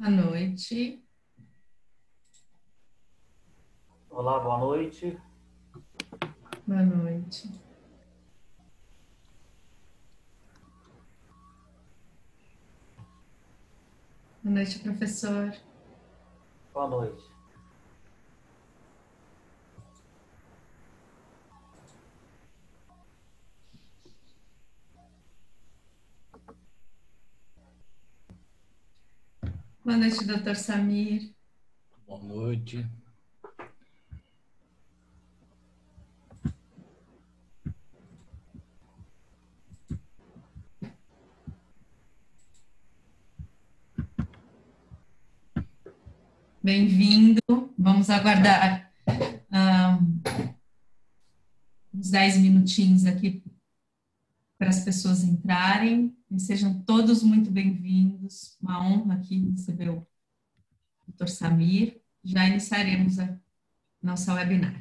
Boa noite. Olá, boa noite. Boa noite. Boa noite, professor. Boa noite. Boa noite, doutor Samir. Boa noite. Bem-vindo. Vamos aguardar ah, uns 10 minutinhos aqui para as pessoas entrarem. E sejam todos muito bem-vindos. Uma honra aqui receber o doutor Samir. Já iniciaremos a nossa webinar.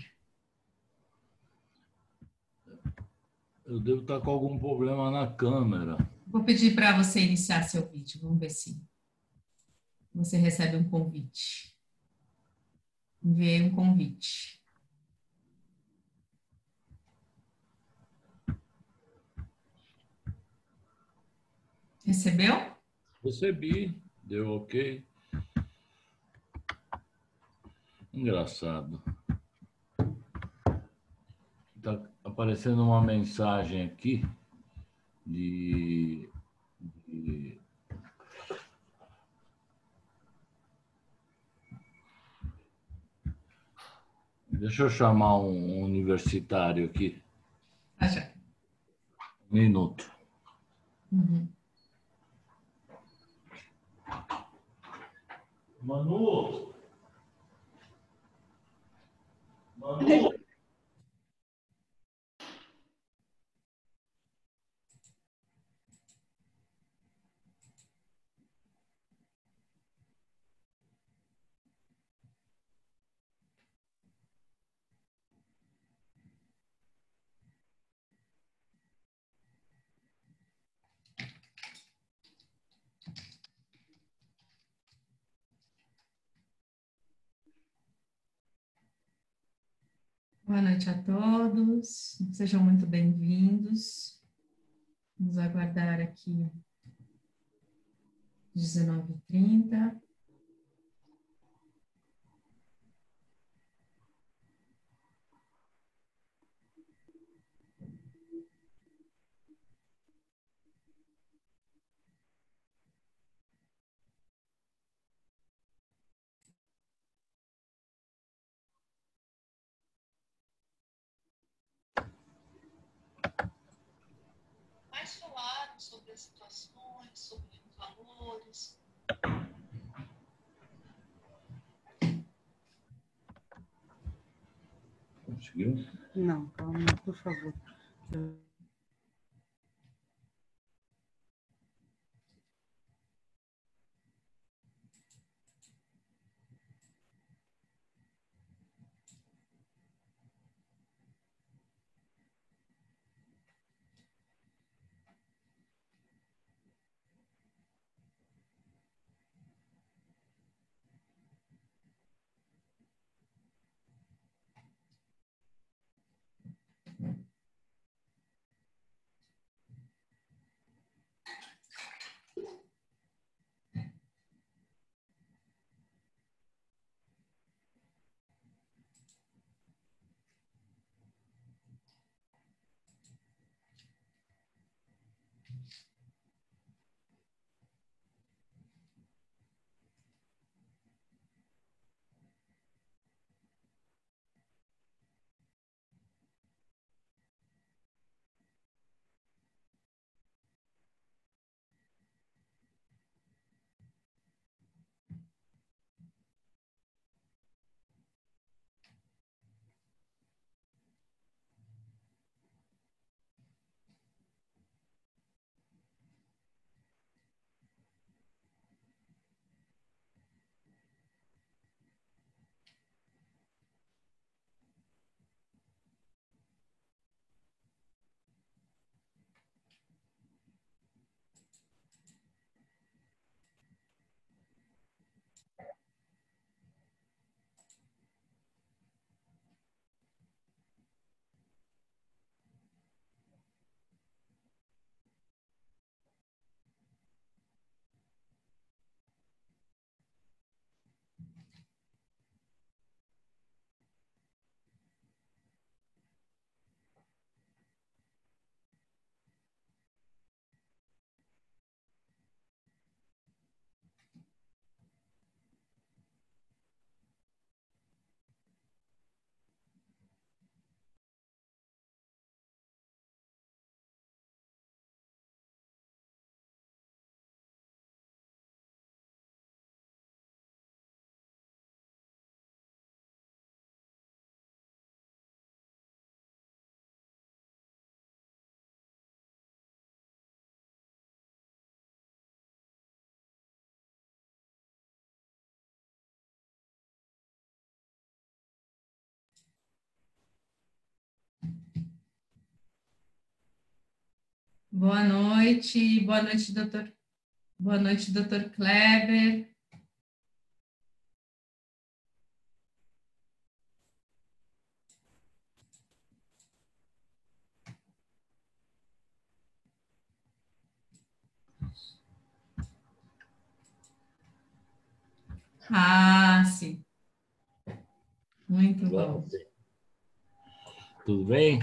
Eu devo estar com algum problema na câmera. Vou pedir para você iniciar seu vídeo. Vamos ver se você recebe um convite. Enviei um convite. Recebeu? Recebi, deu ok. Engraçado. Está aparecendo uma mensagem aqui de- Deixa eu chamar um universitário aqui. Ah, já. Um minuto. Uhum. Manu! Manu! Boa noite a todos, sejam muito bem-vindos. Vamos aguardar aqui 19h30. Mais falaram sobre as situações, sobre os valores. Conseguiu? Não, calma, por favor. Boa noite, doutor. Boa noite, doutor Kleber. Ah, sim. Muito bom. Tudo bem?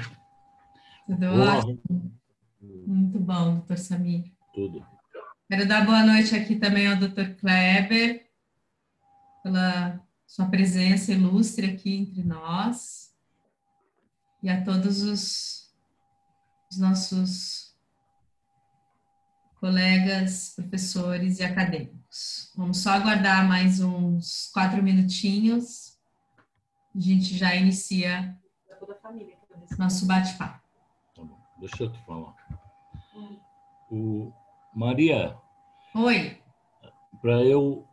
Tudo Boa. ótimo. Muito bom, doutor Samir. Tudo. Quero dar boa noite aqui também ao doutor Kleber, pela sua presença ilustre aqui entre nós, e a todos os nossos colegas, professores e acadêmicos. Vamos só aguardar mais uns 4 minutinhos, a gente já inicia nosso bate-papo. Tá bom. Deixa eu te falar. Maria, Oi. para eu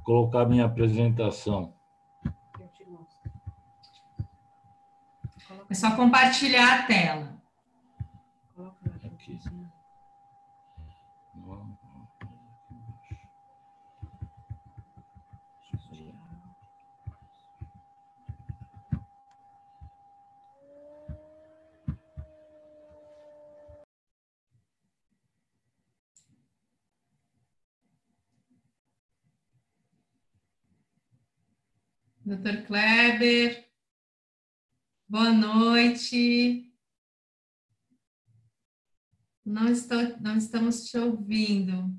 colocar minha apresentação. É só compartilhar a tela. Aqui. Doutor Kleber, boa noite. Não estamos te ouvindo.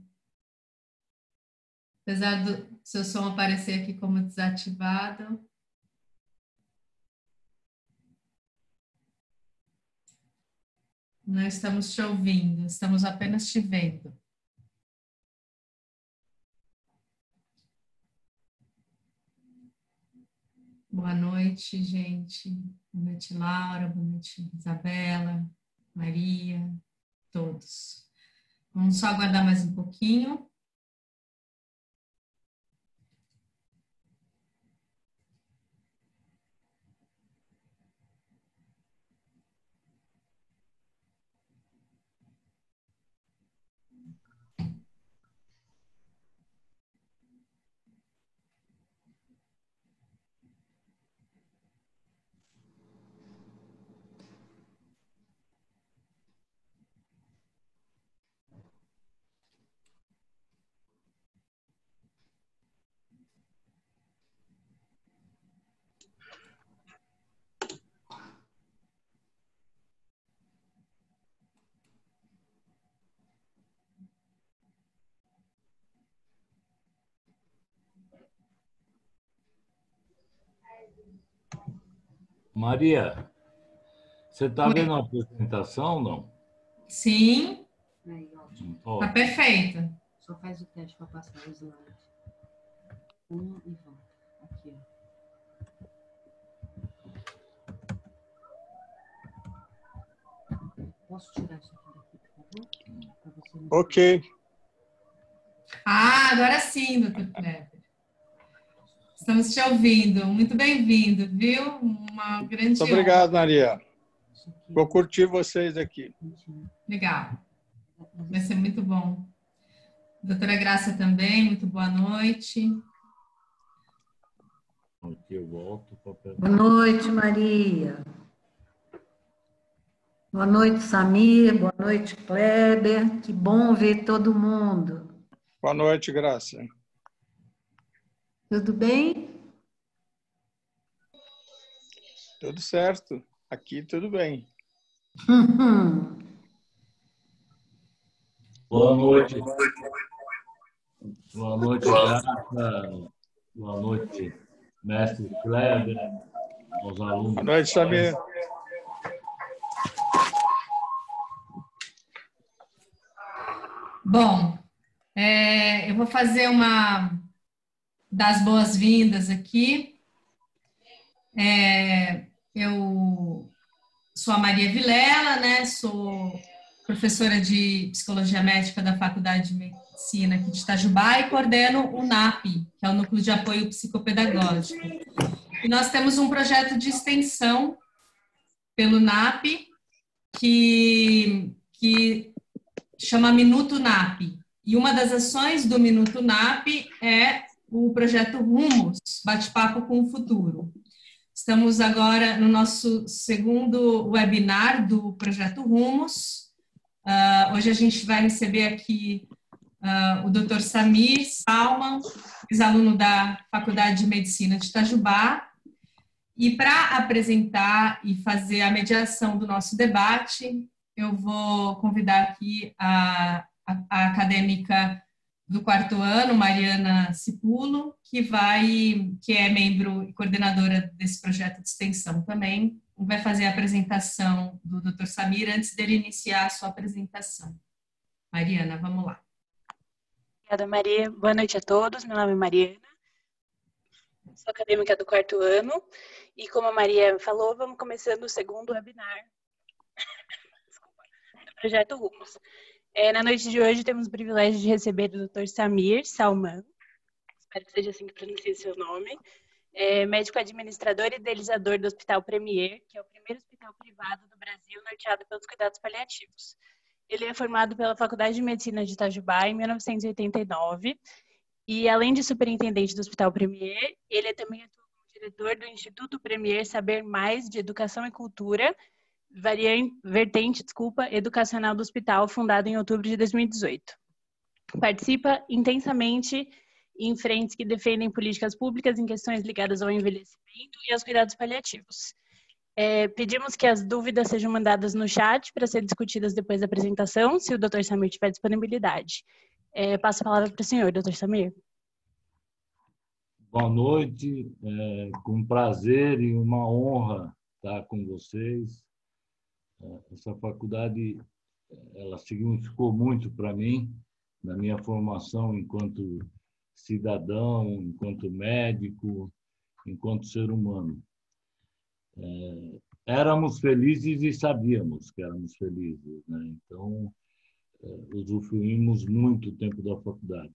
Apesar do seu som aparecer aqui como desativado. Não estamos te ouvindo, estamos apenas te vendo. Boa noite, gente. Boa noite, Laura. Boa noite, Isabela, Maria, todos. Vamos só aguardar mais um pouquinho. Maria, você está vendo a apresentação, não? Sim, Aí, ótimo. tá perfeito. Só faz o teste para passar o slide. E volta. Aqui, ó. Posso tirar isso aqui daqui, por favor? Pra você não... Ok. Ah, agora sim, doutor Kleber. Estamos te ouvindo. Muito bem-vindo, viu? Uma grande Muito obrigado, Maria. Isso aqui, Vou curtir vocês aqui. Legal. Vai ser muito bom. Doutora Graça também, muito boa noite. Aqui eu volto para Boa noite, Maria. Boa noite, Samir. Boa noite, Kleber. Que bom ver todo mundo. Boa noite, Graça. Tudo bem? Tudo certo. Aqui tudo bem. Boa noite. Boa noite, Graça. Boa noite, mestre Kleber, aos alunos. Boa noite, Samir. Bom, eu vou fazer uma das boas-vindas aqui. Eu sou a Maria Vilela, né? Sou professora de Psicologia Médica da Faculdade de Medicina aqui de Itajubá e coordeno o NAP, que é o Núcleo de Apoio Psicopedagógico. E nós temos um projeto de extensão pelo NAP que chama Minuto NAP. E uma das ações do Minuto NAP é o projeto Rumos, Bate-Papo com o Futuro. Estamos agora no nosso segundo webinar do projeto Rumos. Hoje a gente vai receber aqui o Dr. Samir Salman, ex-aluno da Faculdade de Medicina de Itajubá. E para apresentar e fazer a mediação do nosso debate, eu vou convidar aqui a acadêmica do quarto ano, Mariana Cipulo, que é membro e coordenadora desse projeto de extensão também, vai fazer a apresentação do Dr. Samir antes dele iniciar a sua apresentação. Mariana, vamos lá. Obrigada, Maria. Boa noite a todos. Meu nome é Mariana, sou acadêmica do quarto ano e, como a Maria falou, vamos começando o segundo webinar do projeto Rumos. Na noite de hoje temos o privilégio de receber o Dr. Samir Salman, espero que seja assim que pronuncie seu nome, médico administrador e idealizador do Hospital Premier, que é o primeiro hospital privado do Brasil norteado pelos cuidados paliativos. Ele é formado pela Faculdade de Medicina de Itajubá em 1989 e, além de superintendente do Hospital Premier, ele também atua como diretor do Instituto Premier Saber Mais de Educação e Cultura, vertente educacional do hospital, fundado em outubro de 2018. Participa intensamente em frentes que defendem políticas públicas em questões ligadas ao envelhecimento e aos cuidados paliativos. Pedimos que as dúvidas sejam mandadas no chat para serem discutidas depois da apresentação, se o Dr. Samir tiver disponibilidade. Passo a palavra para o senhor, Dr. Samir. Boa noite, com prazer e uma honra estar com vocês. Essa faculdade, ela significou muito para mim, na minha formação enquanto cidadão, enquanto médico, enquanto ser humano. Éramos felizes e sabíamos que éramos felizes, né? Então, usufruímos muito tempo da faculdade.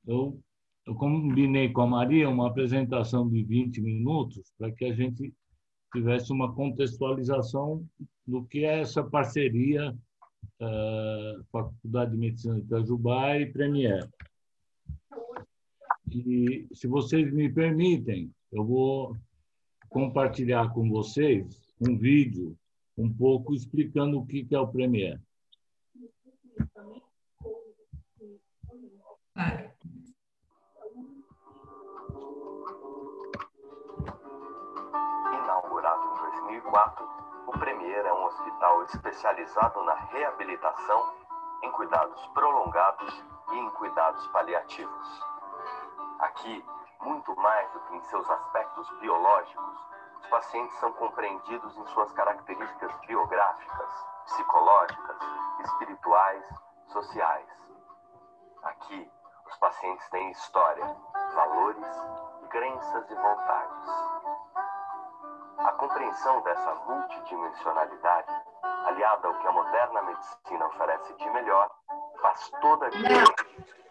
Eu combinei com a Maria uma apresentação de 20 minutos para que a gente tivesse uma contextualização do que é essa parceria Faculdade de Medicina de Itajubá e Premier. E, se vocês me permitem, eu vou compartilhar com vocês um vídeo um pouco explicando o que é o Premier. Inaugurado em 2004, o Premier é um hospital especializado na reabilitação, em cuidados prolongados e em cuidados paliativos. Aqui, muito mais do que em seus aspectos biológicos, os pacientes são compreendidos em suas características biográficas, psicológicas, espirituais, sociais. Aqui, os pacientes têm história, valores, crenças e vontades. A compreensão dessa multidimensionalidade, aliada ao que a moderna medicina oferece de melhor, faz toda a diferença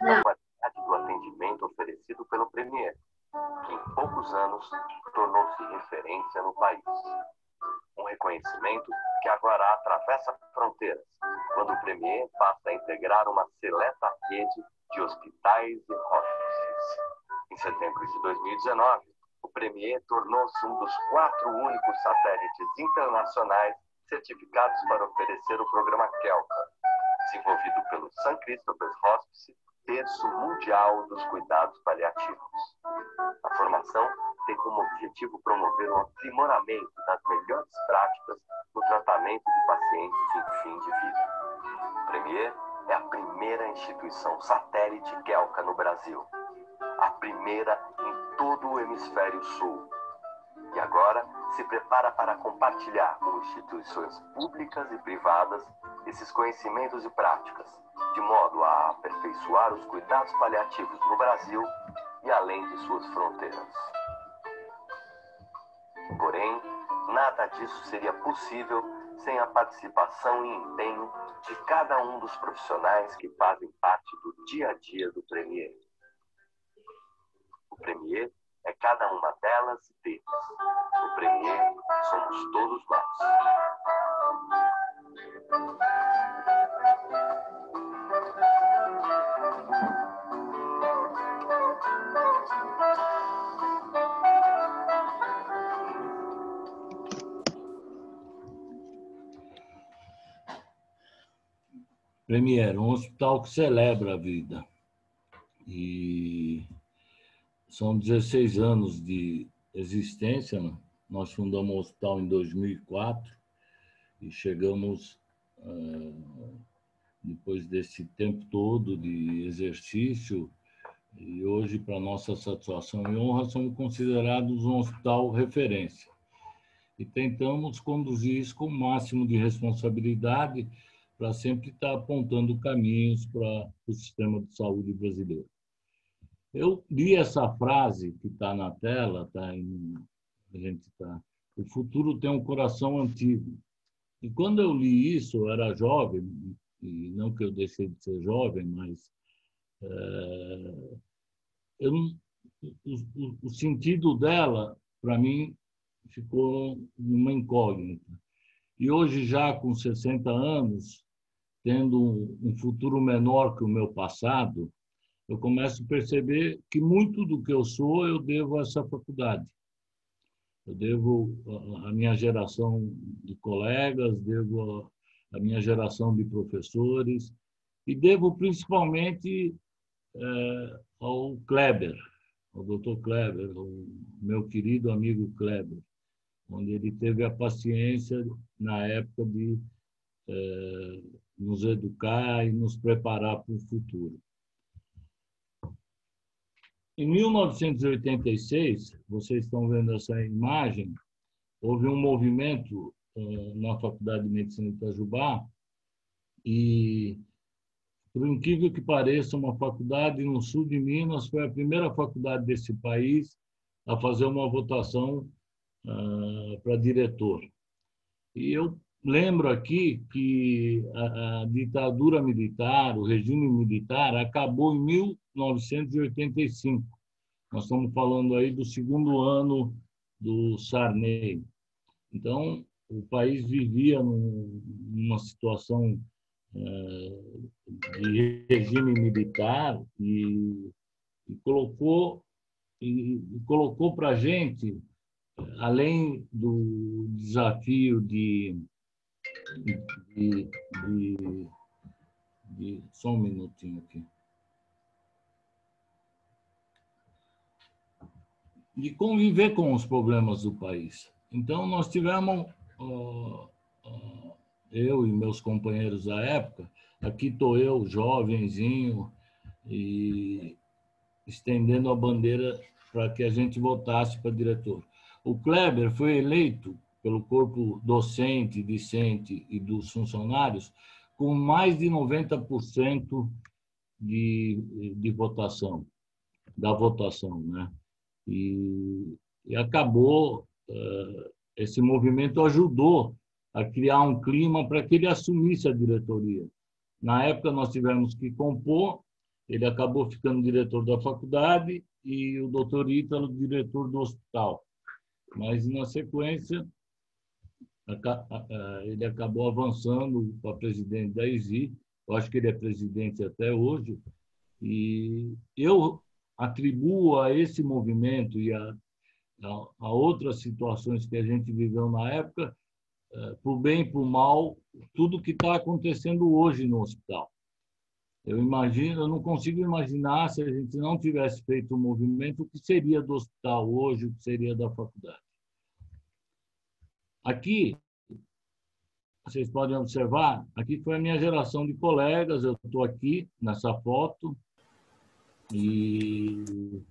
na qualidade do atendimento oferecido pelo Premier, que em poucos anos tornou-se referência no país. Um reconhecimento que agora atravessa fronteiras, quando o Premier passa a integrar uma seleta rede de hospitais e hospices. Em setembro de 2019, o Premier tornou-se um dos 4 únicos satélites internacionais certificados para oferecer o programa KELCA, desenvolvido pelo St. Christopher's Hospice, berço mundial dos cuidados paliativos. A formação tem como objetivo promover o aprimoramento das melhores práticas no tratamento de pacientes em fim de vida. O Premier é a primeira instituição satélite KELCA no Brasil, a primeira em todo o hemisfério sul. E agora se prepara para compartilhar com instituições públicas e privadas esses conhecimentos e práticas, de modo a aperfeiçoar os cuidados paliativos no Brasil e além de suas fronteiras. Porém, nada disso seria possível sem a participação e empenho de cada um dos profissionais que fazem parte do dia a dia do Premier. O Premier é cada uma delas e deles. O Premier somos todos nós. Premier, um hospital que celebra a vida. E são 16 anos de existência, né? Nós fundamos o hospital em 2004 e chegamos, depois desse tempo todo de exercício, e hoje, para nossa satisfação e honra, somos considerados um hospital referência. E tentamos conduzir isso com o máximo de responsabilidade para sempre estar apontando caminhos para o sistema de saúde brasileiro. Eu li essa frase que está na tela, o futuro tem um coração antigo. E quando eu li isso, eu era jovem, e não que eu deixei de ser jovem, mas o sentido dela, para mim, ficou uma incógnita. E hoje, já com 60 anos, tendo um futuro menor que o meu passado, eu começo a perceber que muito do que eu sou, eu devo a essa faculdade. Eu devo à minha geração de colegas, devo à minha geração de professores, e devo principalmente ao Kleber, ao Dr. Kleber, ao meu querido amigo Kleber, onde ele teve a paciência, na época, de nos educar e nos preparar para o futuro. Em 1986, vocês estão vendo essa imagem, houve um movimento na Faculdade de Medicina de Itajubá e, por incrível que pareça, uma faculdade no sul de Minas foi a primeira faculdade desse país a fazer uma votação para diretor. E eu lembro aqui que a ditadura militar, o regime militar, acabou em 1985. Nós estamos falando aí do segundo ano do Sarney. Então, o país vivia numa situação de regime militar e colocou para a gente, além do desafio só um minutinho aqui, de conviver com os problemas do país. Então, nós tivemos, eu e meus companheiros da época, aqui estou eu, jovenzinho, e estendendo a bandeira para que a gente votasse para diretor. O Kleber foi eleito pelo corpo docente, discente e dos funcionários com mais de 90% de votação, da votação, né? E acabou, esse movimento ajudou a criar um clima para que ele assumisse a diretoria. Na época, nós tivemos que compor, ele acabou ficando diretor da faculdade e o doutor Ítalo, diretor do hospital. Mas, na sequência, ele acabou avançando para presidente da ISI, eu acho que ele é presidente até hoje, e eu atribuo a esse movimento e a outras situações que a gente viveu na época, por bem e por mal, tudo que está acontecendo hoje no hospital. Eu não consigo imaginar, se a gente não tivesse feito o movimento, o que seria do hospital hoje, o que seria da faculdade. Aqui, vocês podem observar, aqui foi a minha geração de colegas, eu estou aqui nessa foto, e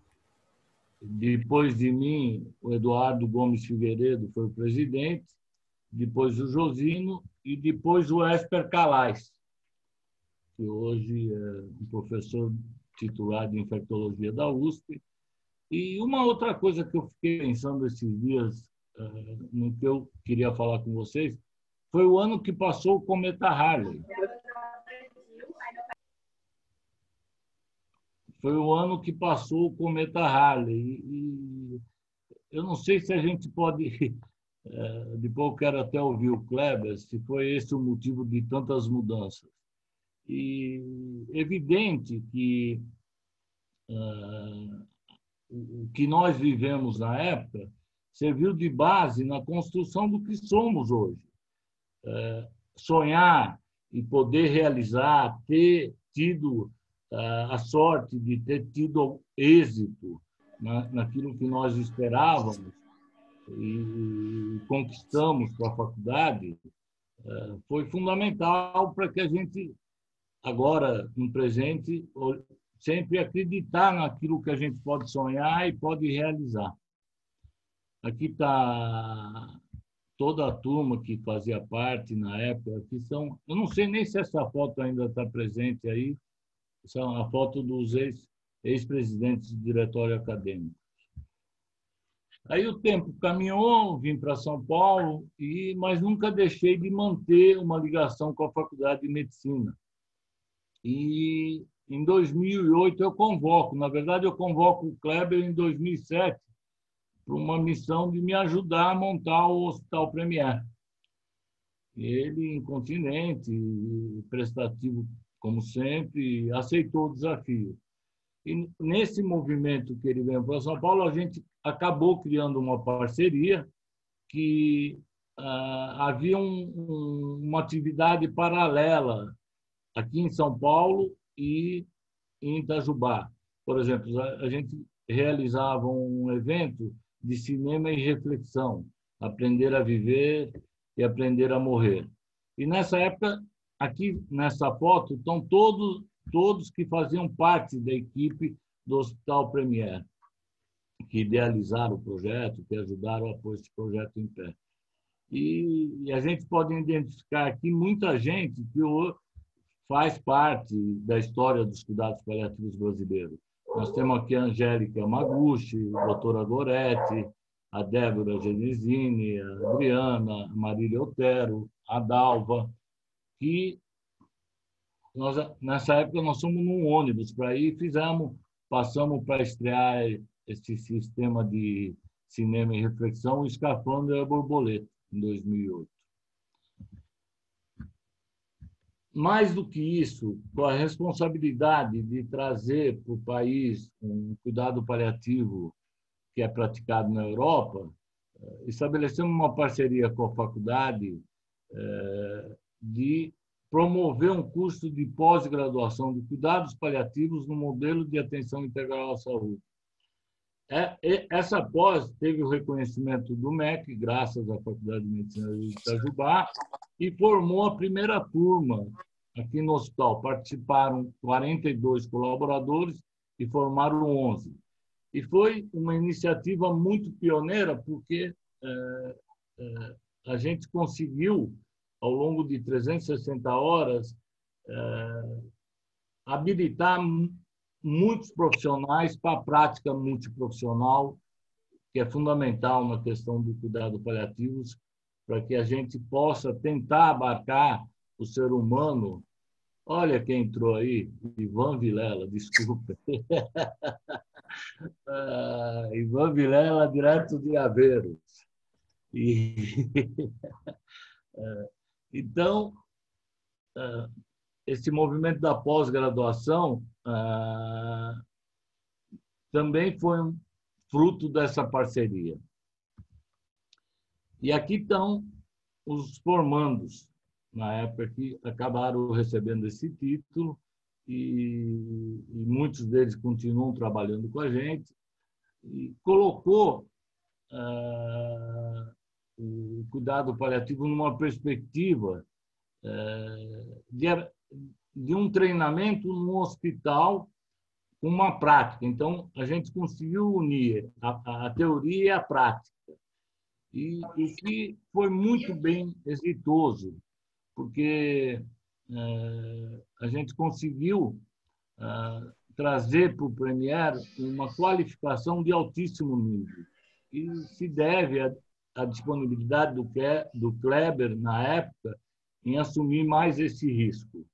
depois de mim, o Eduardo Gomes Figueiredo foi o presidente, depois o Josino e depois o Esper Calais, que hoje é um professor titular de infectologia da USP. E uma outra coisa que eu fiquei pensando esses dias, no que eu queria falar com vocês, foi o ano que passou o cometa Halley. Foi o ano que passou o cometa Halley. E eu não sei se a gente pode... Depois eu quero até ouvir o Kleber, se foi esse o motivo de tantas mudanças. E é evidente que o que nós vivemos na época serviu de base na construção do que somos hoje. Sonhar e poder realizar, ter tido a sorte de ter tido êxito naquilo que nós esperávamos e conquistamos com a faculdade, foi fundamental para que a gente, agora, no presente, sempre acreditar naquilo que a gente pode sonhar e pode realizar. Aqui está toda a turma que fazia parte na época, que são, eu não sei nem se essa foto ainda está presente aí, essa é a foto dos ex-presidentes do diretório acadêmico. Aí o tempo caminhou, vim para São Paulo, mas nunca deixei de manter uma ligação com a Faculdade de Medicina. E em 2008 eu convoco, na verdade eu convoco o Kleber em 2007 para uma missão de me ajudar a montar o Hospital Premier. Ele, incontinente, prestativo como sempre, aceitou o desafio. E nesse movimento que ele veio para São Paulo, a gente acabou criando uma parceria que havia uma atividade paralela aqui em São Paulo e em Itajubá. Por exemplo, a gente realizava um evento de cinema e reflexão, aprender a viver e aprender a morrer. E nessa época, aqui nessa foto, estão todos que faziam parte da equipe do Hospital Premier, que idealizaram o projeto, que ajudaram a pôr esse projeto em pé. E a gente pode identificar aqui muita gente que faz parte da história dos cuidados paliativos brasileiros. Nós temos aqui a Angélica Maguchi, a doutora Goretti, a Débora Genesini, a Adriana, a Marília Otero, a Dalva, que nessa época nós fomos num ônibus para ir e passamos para estrear esse sistema de cinema e reflexão, o Escafandro e a Borboleta, em 2008. Mais do que isso, com a responsabilidade de trazer para o país um cuidado paliativo que é praticado na Europa, estabelecemos uma parceria com a faculdade de promover um curso de pós-graduação de cuidados paliativos no modelo de atenção integral à saúde. Essa pós teve o reconhecimento do MEC, graças à Faculdade de Medicina de Itajubá, e formou a primeira turma aqui no hospital. Participaram 42 colaboradores e formaram 11. E foi uma iniciativa muito pioneira, porque a gente conseguiu, ao longo de 360 horas, habilitar muitos profissionais para a prática multiprofissional, que é fundamental na questão do cuidado paliativos, para que a gente possa tentar abarcar o ser humano. Olha quem entrou aí, Ivan Vilela, desculpa. Ivan Vilela, direto de Aveiro. Então, esse movimento da pós-graduação também foi um fruto dessa parceria. E aqui estão os formandos, na época que acabaram recebendo esse título, e muitos deles continuam trabalhando com a gente, e colocou o cuidado paliativo numa perspectiva de um treinamento num hospital com uma prática. Então, a gente conseguiu unir a teoria e a prática, e que foi muito bem exitoso, porque a gente conseguiu trazer para o Premier uma qualificação de altíssimo nível, e se deve à disponibilidade do Kleber, na época, em assumir mais esse risco.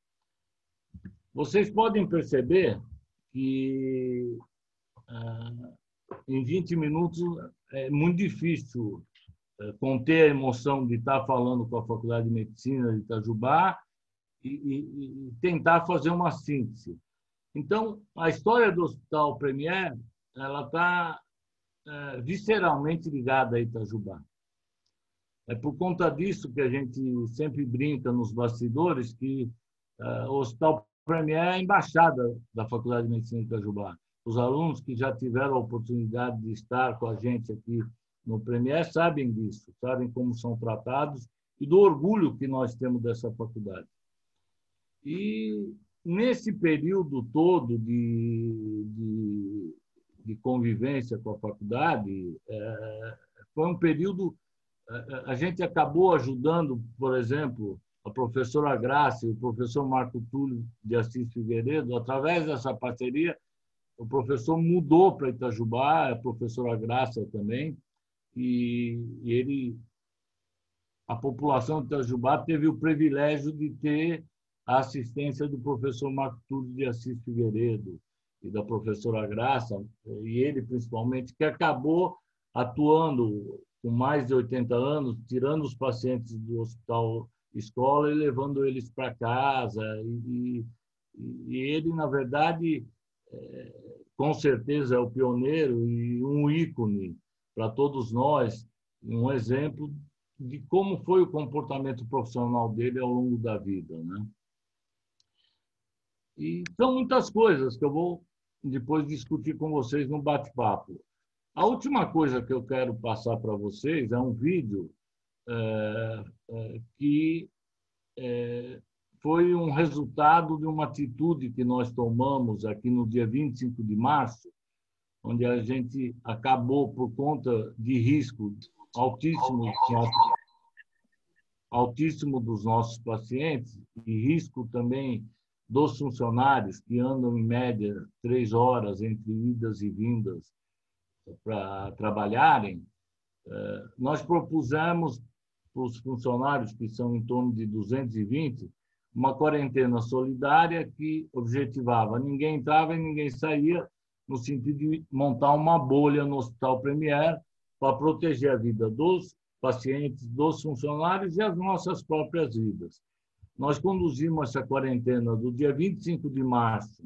Vocês podem perceber que em 20 minutos é muito difícil conter a emoção de estar falando com a Faculdade de Medicina de Itajubá e tentar fazer uma síntese. Então, a história do Hospital Premier ela está visceralmente ligada a Itajubá. É por conta disso que a gente sempre brinca nos bastidores que o Hospital Premier é a embaixada da Faculdade de Medicina de Itajubá. Os alunos que já tiveram a oportunidade de estar com a gente aqui no Premier sabem disso, sabem como são tratados e do orgulho que nós temos dessa faculdade. E nesse período todo de convivência com a faculdade, foi um período... A gente acabou ajudando, por exemplo, a professora Graça e o professor Marco Túlio de Assis Figueiredo. Através dessa parceria, o professor mudou para Itajubá, a professora Graça também, e a população de Itajubá teve o privilégio de ter a assistência do professor Marco Túlio de Assis Figueiredo e da professora Graça, e ele principalmente, que acabou atuando com mais de 80 anos, tirando os pacientes do hospital escola e levando eles para casa. E ele, na verdade, com certeza é o pioneiro e um ícone para todos nós, um exemplo de como foi o comportamento profissional dele ao longo da vida, né? E são muitas coisas que eu vou depois discutir com vocês no bate-papo. A última coisa que eu quero passar para vocês é um vídeo que foi um resultado de uma atitude que nós tomamos aqui no dia 25 de março, onde a gente acabou, por conta de risco altíssimo dos nossos pacientes e risco também dos funcionários, que andam, em média, 3 horas entre idas e vindas para trabalharem, nós propusemos para os funcionários, que são em torno de 220, uma quarentena solidária que objetivava ninguém entrava e ninguém saía, no sentido de montar uma bolha no Hospital Premier para proteger a vida dos pacientes, dos funcionários e as nossas próprias vidas. Nós conduzimos essa quarentena do dia 25 de março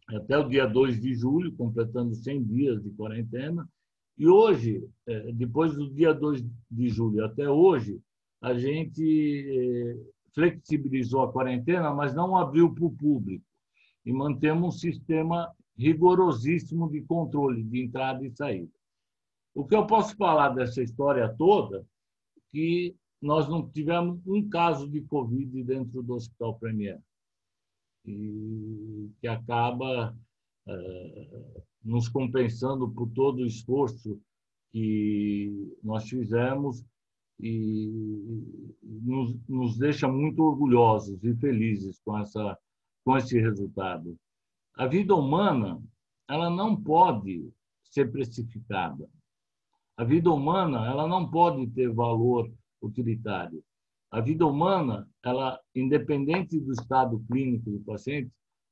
até o dia 2 de julho, completando 100 dias de quarentena. E hoje, depois do dia 2 de julho até hoje, a gente flexibilizou a quarentena, mas não abriu para o público. E mantemos um sistema rigorosíssimo de controle de entrada e saída. O que eu posso falar dessa história toda é que nós não tivemos um caso de Covid dentro do Hospital Premier, e que acaba nos compensando por todo o esforço que nós fizemos e nos deixa muito orgulhosos e felizes com esse resultado. A vida humana, ela não pode ser precificada. A vida humana, ela não pode ter valor utilitário. A vida humana, ela, independente do estado clínico do paciente,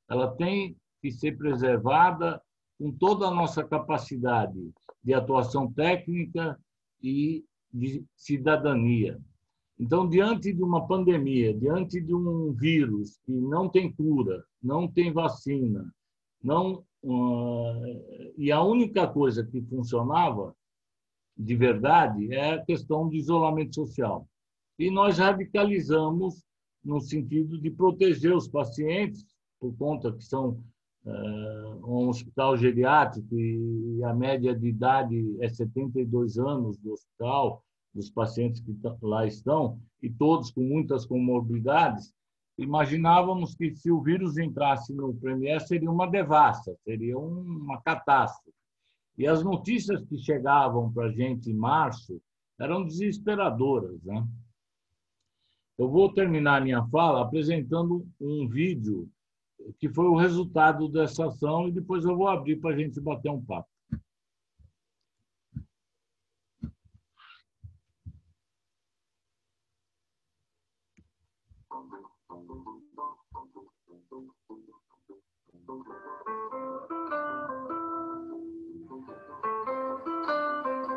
ela tem que ser preservada com toda a nossa capacidade de atuação técnica e de cidadania. Então, diante de uma pandemia, diante de um vírus que não tem cura, não tem vacina, e a única coisa que funcionava de verdade é a questão de isolamento social. E nós radicalizamos no sentido de proteger os pacientes, por conta que são um hospital geriátrico e a média de idade é 72 anos do hospital, dos pacientes que lá estão, e todos com muitas comorbidades. Imaginávamos que, se o vírus entrasse no Premier, seria uma devassa, seria uma catástrofe. E as notícias que chegavam para a gente em março eram desesperadoras, né? Eu vou terminar minha fala apresentando um vídeo que foi o resultado dessa ação e depois eu vou abrir para a gente bater um papo.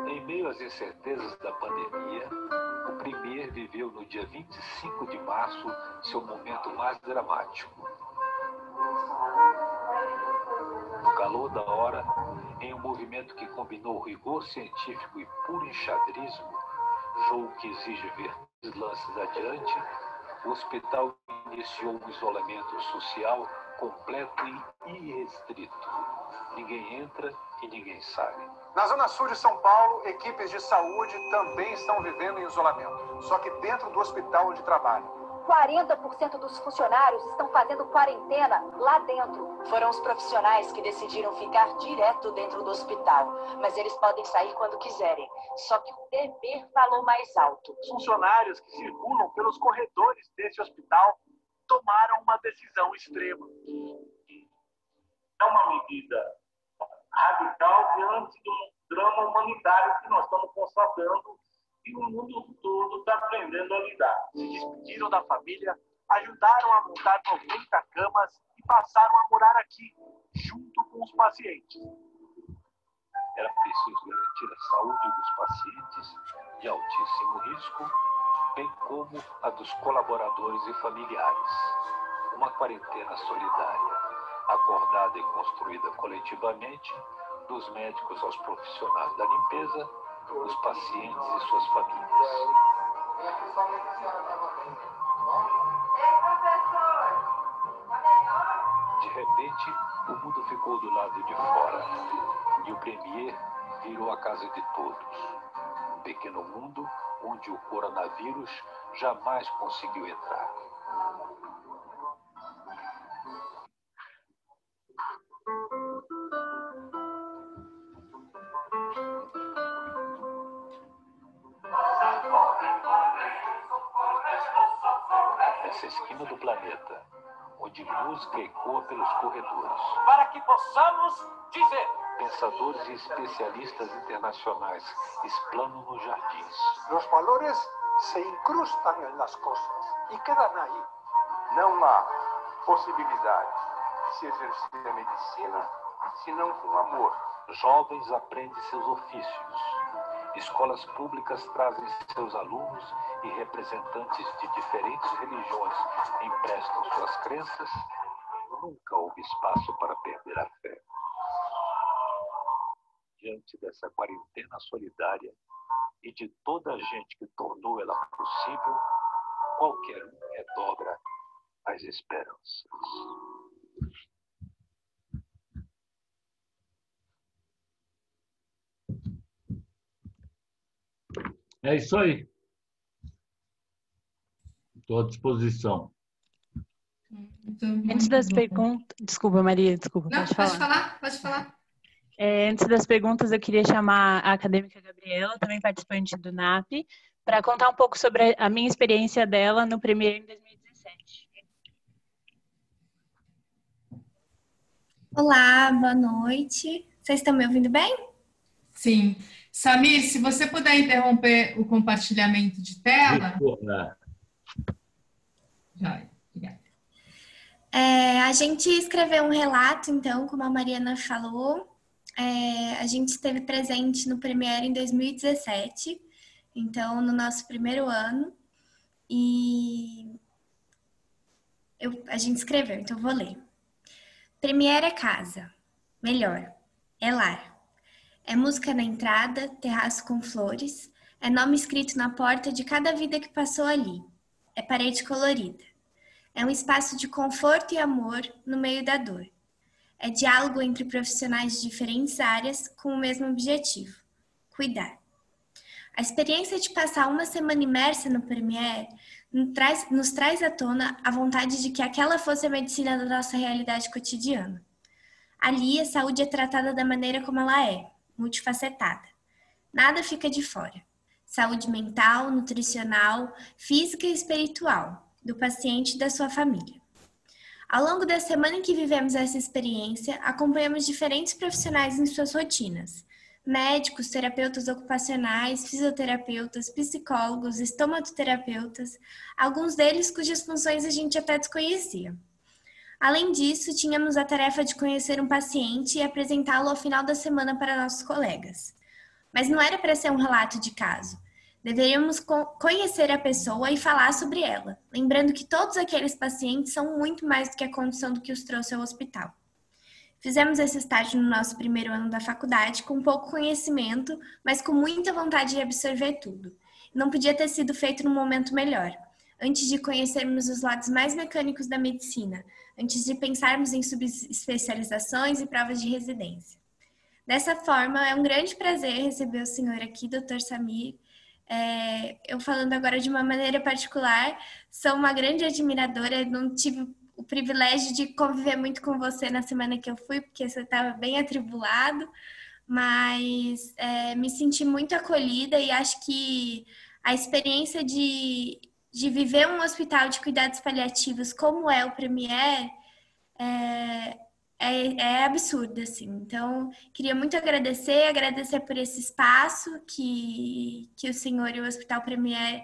Em meio às incertezas da pandemia, o Premier viveu no dia 25 de março seu momento mais dramático. No calor da hora, em um movimento que combinou rigor científico e puro enxadrismo, jogo que exige ver lances adiante, o hospital iniciou um isolamento social completo e irrestrito. Ninguém entra e ninguém sai. Na Zona Sul de São Paulo, equipes de saúde também estão vivendo em isolamento, só que dentro do hospital onde trabalham. 40% dos funcionários estão fazendo quarentena lá dentro. Foram os profissionais que decidiram ficar direto dentro do hospital, mas eles podem sair quando quiserem. Só que o dever falou mais alto. Os funcionários que circulam pelos corredores desse hospital tomaram uma decisão extrema. É uma medida radical diante do drama humanitário que nós estamos constatando e o mundo todo está aprendendo a lidar. Se despediram da família, ajudaram a montar 90 camas e passaram a morar aqui, junto com os pacientes. Era preciso garantir a saúde dos pacientes de altíssimo risco, bem como a dos colaboradores e familiares. Uma quarentena solidária, acordada e construída coletivamente, dos médicos aos profissionais da limpeza, dos pacientes e suas famílias. De repente, o mundo ficou do lado de fora e o premier virou a casa de todos. Um pequeno mundo onde o coronavírus jamais conseguiu entrar. Essa esquina do planeta, onde música ecoa pelos corredores. Para que possamos dizer. Pensadores e especialistas internacionais explanam nos jardins. Os valores se incrustam nas coisas e quedam aí. Não há possibilidade de se exercer a medicina senão com amor. Jovens aprendem seus ofícios. Escolas públicas trazem seus alunos e representantes de diferentes religiões emprestam suas crenças. Nunca houve espaço para perder a fé. Diante dessa quarentena solidária e de toda a gente que tornou ela possível, qualquer um redobra as esperanças. É isso aí. Estou à disposição. Antes das perguntas... Desculpa, Maria, desculpa. Não, pode falar. Antes das perguntas, eu queria chamar a acadêmica Gabriela, também participante do NAP, para contar um pouco sobre a minha experiência dela no Premier em 2017. Olá, boa noite. Vocês estão me ouvindo bem? Sim. Samir, se você puder interromper o compartilhamento de tela. Joia, obrigada. A gente escreveu um relato, então, como a Mariana falou. A gente esteve presente no Premier em 2017, então, no nosso primeiro ano. E a gente escreveu, então vou ler. Premier é casa, melhor, é lar. É música na entrada, terraço com flores, é nome escrito na porta de cada vida que passou ali. É parede colorida. É um espaço de conforto e amor no meio da dor. É diálogo entre profissionais de diferentes áreas com o mesmo objetivo, cuidar. A experiência de passar uma semana imersa no Premier nos traz à tona a vontade de que aquela fosse a medicina da nossa realidade cotidiana. Ali, a saúde é tratada da maneira como ela é, multifacetada. Nada fica de fora. Saúde mental, nutricional, física e espiritual, do paciente e da sua família. Ao longo da semana em que vivemos essa experiência, acompanhamos diferentes profissionais em suas rotinas. Médicos, terapeutas ocupacionais, fisioterapeutas, psicólogos, estomaterapeutas, alguns deles cujas funções a gente até desconhecia. Além disso, tínhamos a tarefa de conhecer um paciente e apresentá-lo ao final da semana para nossos colegas. Mas não era para ser um relato de caso. Deveríamos conhecer a pessoa e falar sobre ela, lembrando que todos aqueles pacientes são muito mais do que a condição do que os trouxe ao hospital. Fizemos esse estágio no nosso primeiro ano da faculdade com pouco conhecimento, mas com muita vontade de absorver tudo. não podia ter sido feito num momento melhor, antes de conhecermos os lados mais mecânicos da medicina, antes de pensarmos em subespecializações e provas de residência. Dessa forma, é um grande prazer receber o senhor aqui, Dr. Samir. Eu falando agora de uma maneira particular, sou uma grande admiradora, não tive o privilégio de conviver muito com você na semana que eu fui, porque você estava bem atribulado, mas me senti muito acolhida e acho que a experiência de viver um hospital de cuidados paliativos como é o Premier é absurdo, assim. Então, queria muito agradecer por esse espaço que o senhor e o Hospital Premier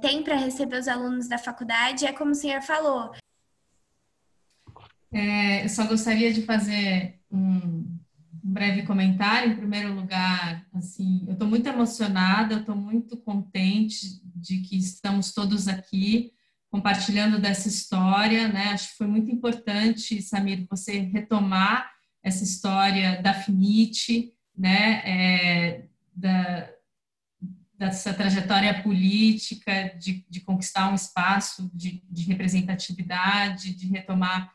tem para receber os alunos da faculdade. É como o senhor falou. Eu só gostaria de fazer um breve comentário. Em primeiro lugar, assim, eu estou muito emocionada, eu estou muito contente de que estamos todos aqui compartilhando dessa história, né? Acho que foi muito importante, Samir, você retomar essa história da FINIT, né? Dessa trajetória política de conquistar um espaço de representatividade, de retomar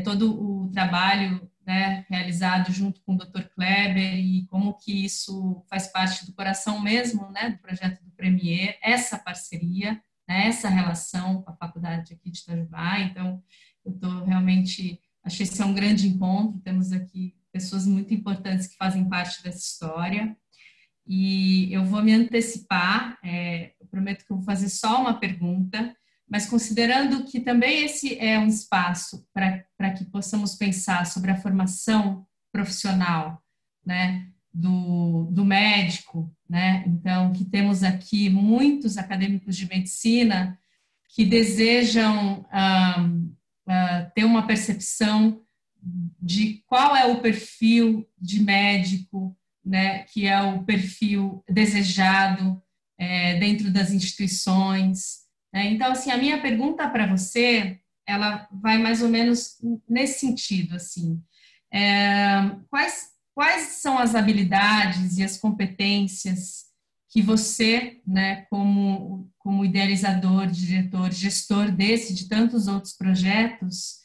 todo o trabalho, né, realizado junto com o Dr. Kleber e como que isso faz parte do coração mesmo, né, do projeto do Premier, essa parceria, né, essa relação com a faculdade aqui de Itajubá. Então, eu estou realmente, acho que esse é um grande encontro, temos aqui pessoas muito importantes que fazem parte dessa história, e eu vou me antecipar, eu prometo que eu vou fazer só uma pergunta, mas considerando que também esse é um espaço para que possamos pensar sobre a formação profissional, né, do médico, né, então que temos aqui muitos acadêmicos de medicina que desejam ter uma percepção de qual é o perfil de médico, né, que é o perfil desejado dentro das instituições. Então, assim, a minha pergunta para você, ela vai mais ou menos nesse sentido, assim, quais são as habilidades e as competências que você, né, como idealizador, diretor, gestor de tantos outros projetos,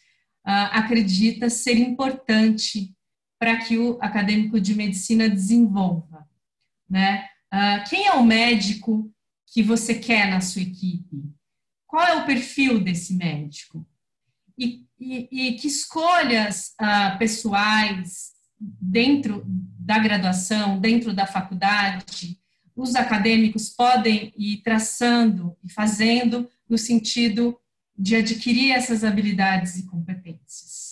acredita ser importante para que o acadêmico de medicina desenvolva, né? Quem é o médico que você quer na sua equipe? Qual é o perfil desse médico? E que escolhas pessoais dentro da graduação, dentro da faculdade, os acadêmicos podem ir traçando e fazendo no sentido de adquirir essas habilidades e competências?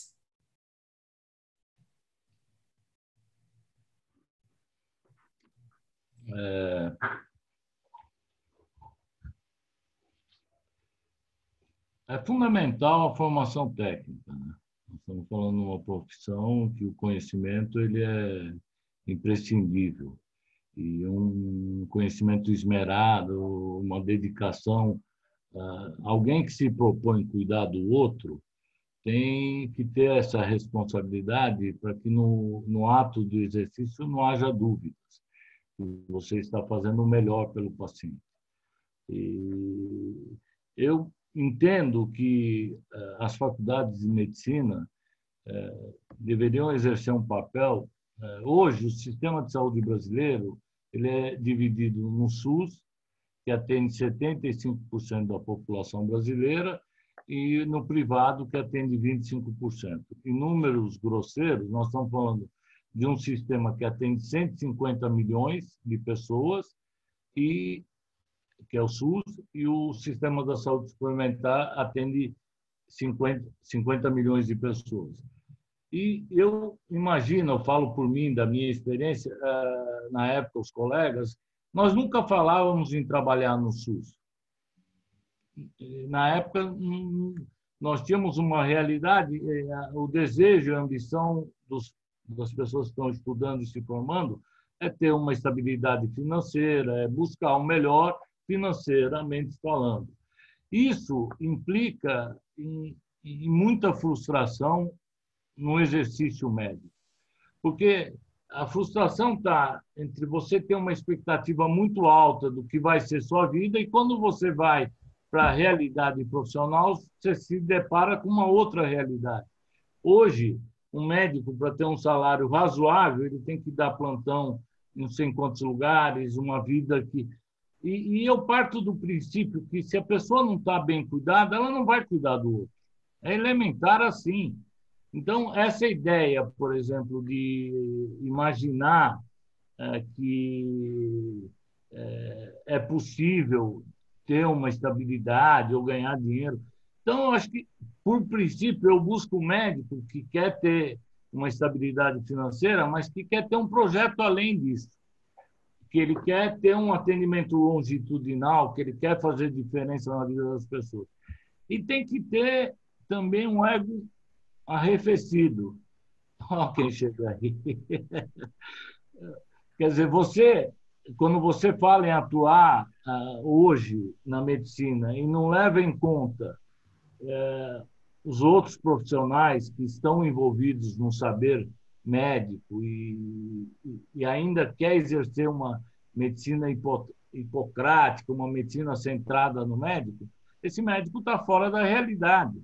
É fundamental a formação técnica, né? Nós estamos falando de uma profissão que o conhecimento ele é imprescindível. E um conhecimento esmerado, uma dedicação, alguém que se propõe cuidar do outro tem que ter essa responsabilidade para que no ato do exercício não haja dúvidas. Você está fazendo o melhor pelo paciente. E eu entendo que as faculdades de medicina deveriam exercer um papel. Hoje, o sistema de saúde brasileiro ele é dividido no SUS, que atende 75% da população brasileira, e no privado, que atende 25%. Em números grosseiros, nós estamos falando de um sistema que atende 150 milhões de pessoas, que é o SUS, e o sistema da saúde suplementar atende 50 milhões de pessoas. E eu imagino, eu falo por mim, da minha experiência, na época, os colegas, nós nunca falávamos em trabalhar no SUS. Na época, nós tínhamos uma realidade, o desejo, a ambição das pessoas que estão estudando e se formando é ter uma estabilidade financeira, é buscar o melhor financeiramente falando. Isso implica em muita frustração no exercício médico, porque a frustração está entre você ter uma expectativa muito alta do que vai ser sua vida e quando você vai para a realidade profissional, você se depara com uma outra realidade. Hoje, um médico, para ter um salário razoável, ele tem que dar plantão em não sei quantos lugares, uma vida que... E eu parto do princípio que se a pessoa não está bem cuidada, ela não vai cuidar do outro. É elementar assim. Então, essa ideia, por exemplo, de imaginar que é possível ter uma estabilidade ou ganhar dinheiro. Então, eu acho que, por princípio, eu busco um médico que quer ter uma estabilidade financeira, mas que quer ter um projeto além disso, que ele quer ter um atendimento longitudinal, que ele quer fazer diferença na vida das pessoas. E tem que ter também um ego arrefecido. Olha quem chega aí. Quer dizer, quando você fala em atuar hoje na medicina e não leva em conta os outros profissionais que estão envolvidos no saber médico e ainda quer exercer uma medicina hipocrática, uma medicina centrada no médico, esse médico está fora da realidade.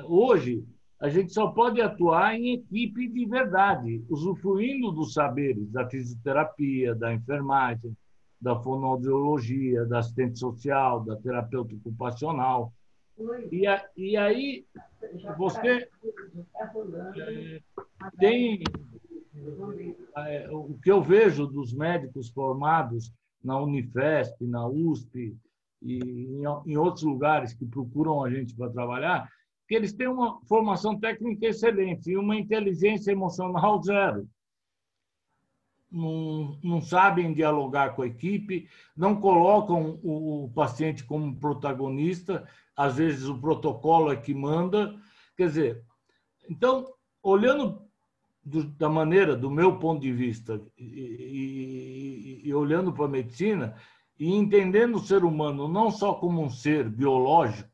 Hoje, a gente só pode atuar em equipe de verdade, usufruindo dos saberes da fisioterapia, da enfermagem, da fonoaudiologia, da assistente social, da terapeuta ocupacional. E aí você tem o que eu vejo dos médicos formados na Unifesp, na USP e em outros lugares que procuram a gente para trabalhar, que eles têm uma formação técnica excelente e uma inteligência emocional zero. Não sabem dialogar com a equipe, não colocam o paciente como protagonista, às vezes o protocolo é que manda. Quer dizer, então, olhando da maneira, do meu ponto de vista, e olhando para a medicina, e entendendo o ser humano não só como um ser biológico,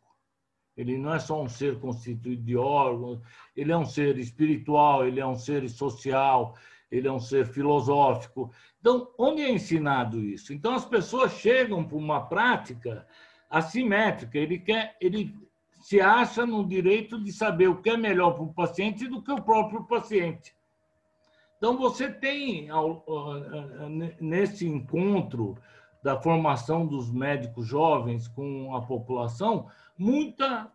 ele não é só um ser constituído de órgãos, ele é um ser espiritual, ele é um ser social, ele é um ser filosófico. Então, onde é ensinado isso? Então, as pessoas chegam para uma prática assimétrica. Ele se acha no direito de saber o que é melhor para o paciente do que o próprio paciente. Então, você tem, nesse encontro da formação dos médicos jovens com a população, muita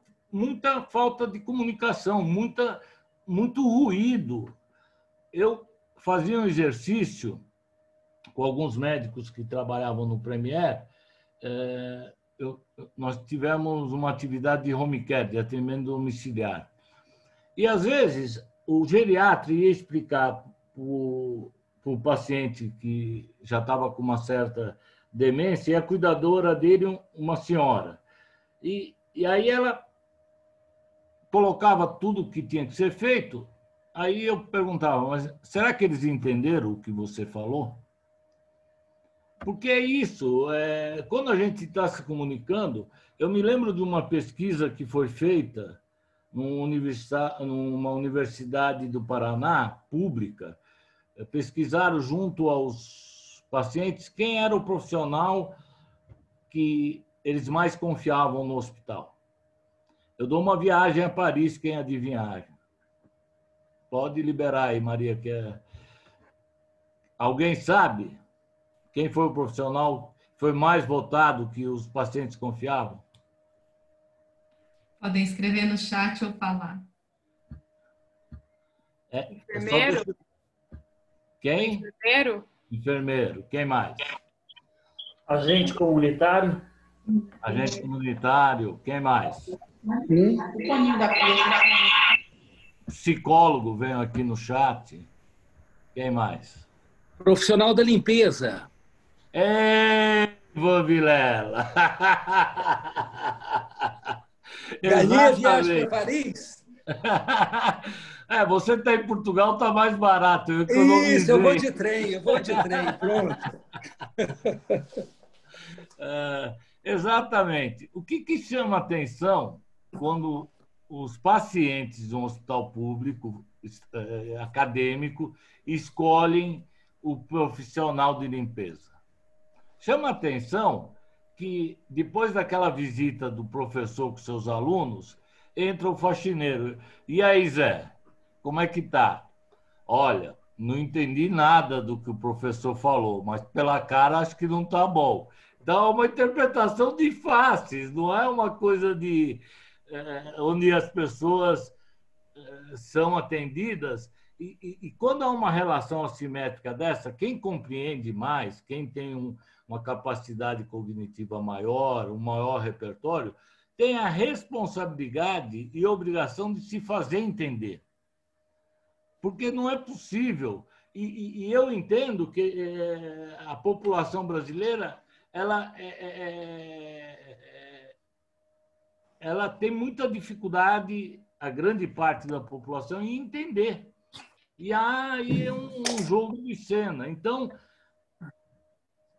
falta de comunicação, muito ruído. Eu fazia um exercício com alguns médicos que trabalhavam no Premier. Nós tivemos uma atividade de home care, de atendimento domiciliar. E, às vezes, o geriatra ia explicar para o paciente que já estava com uma certa demência, e a cuidadora dele, uma senhora. E aí ela colocava tudo o que tinha que ser feito. Aí eu perguntava, mas será que eles entenderam o que você falou? Porque é isso, quando a gente está se comunicando, eu me lembro de uma pesquisa que foi feita numa universidade do Paraná, pública, pesquisaram junto aos pacientes quem era o profissional que eles mais confiavam no hospital. Eu dou uma viagem a Paris, quem adivinhar? Pode liberar aí, Maria. Alguém sabe quem foi o profissional que foi mais votado que os pacientes confiavam? Podem escrever no chat ou falar. Enfermeiro? Quem? Enfermeiro? Enfermeiro. Quem mais? Agente comunitário? Agente comunitário. Quem mais? O Toninho da Pia. Psicólogo veio aqui no chat. Quem mais? Profissional da limpeza. Ivan Vilela. Ganhei viagem para Paris. Você está em Portugal, está mais barato. Isso, eu vou de trem, pronto. Exatamente. O que chama atenção quando os pacientes de um hospital público acadêmico escolhem o profissional de limpeza. Chama a atenção que, depois daquela visita do professor com seus alunos, entra o faxineiro. E aí, Zé, como é que tá? Olha, não entendi nada do que o professor falou, mas pela cara acho que não tá bom. Então, é uma interpretação de faces, não é uma coisa onde as pessoas são atendidas. E quando há uma relação assimétrica dessa, quem compreende mais, quem tem uma capacidade cognitiva maior, um maior repertório, tem a responsabilidade e obrigação de se fazer entender. Porque não é possível. E eu entendo que a população brasileira ela tem muita dificuldade, a grande parte da população, em entender. E aí é um jogo de cena. Então,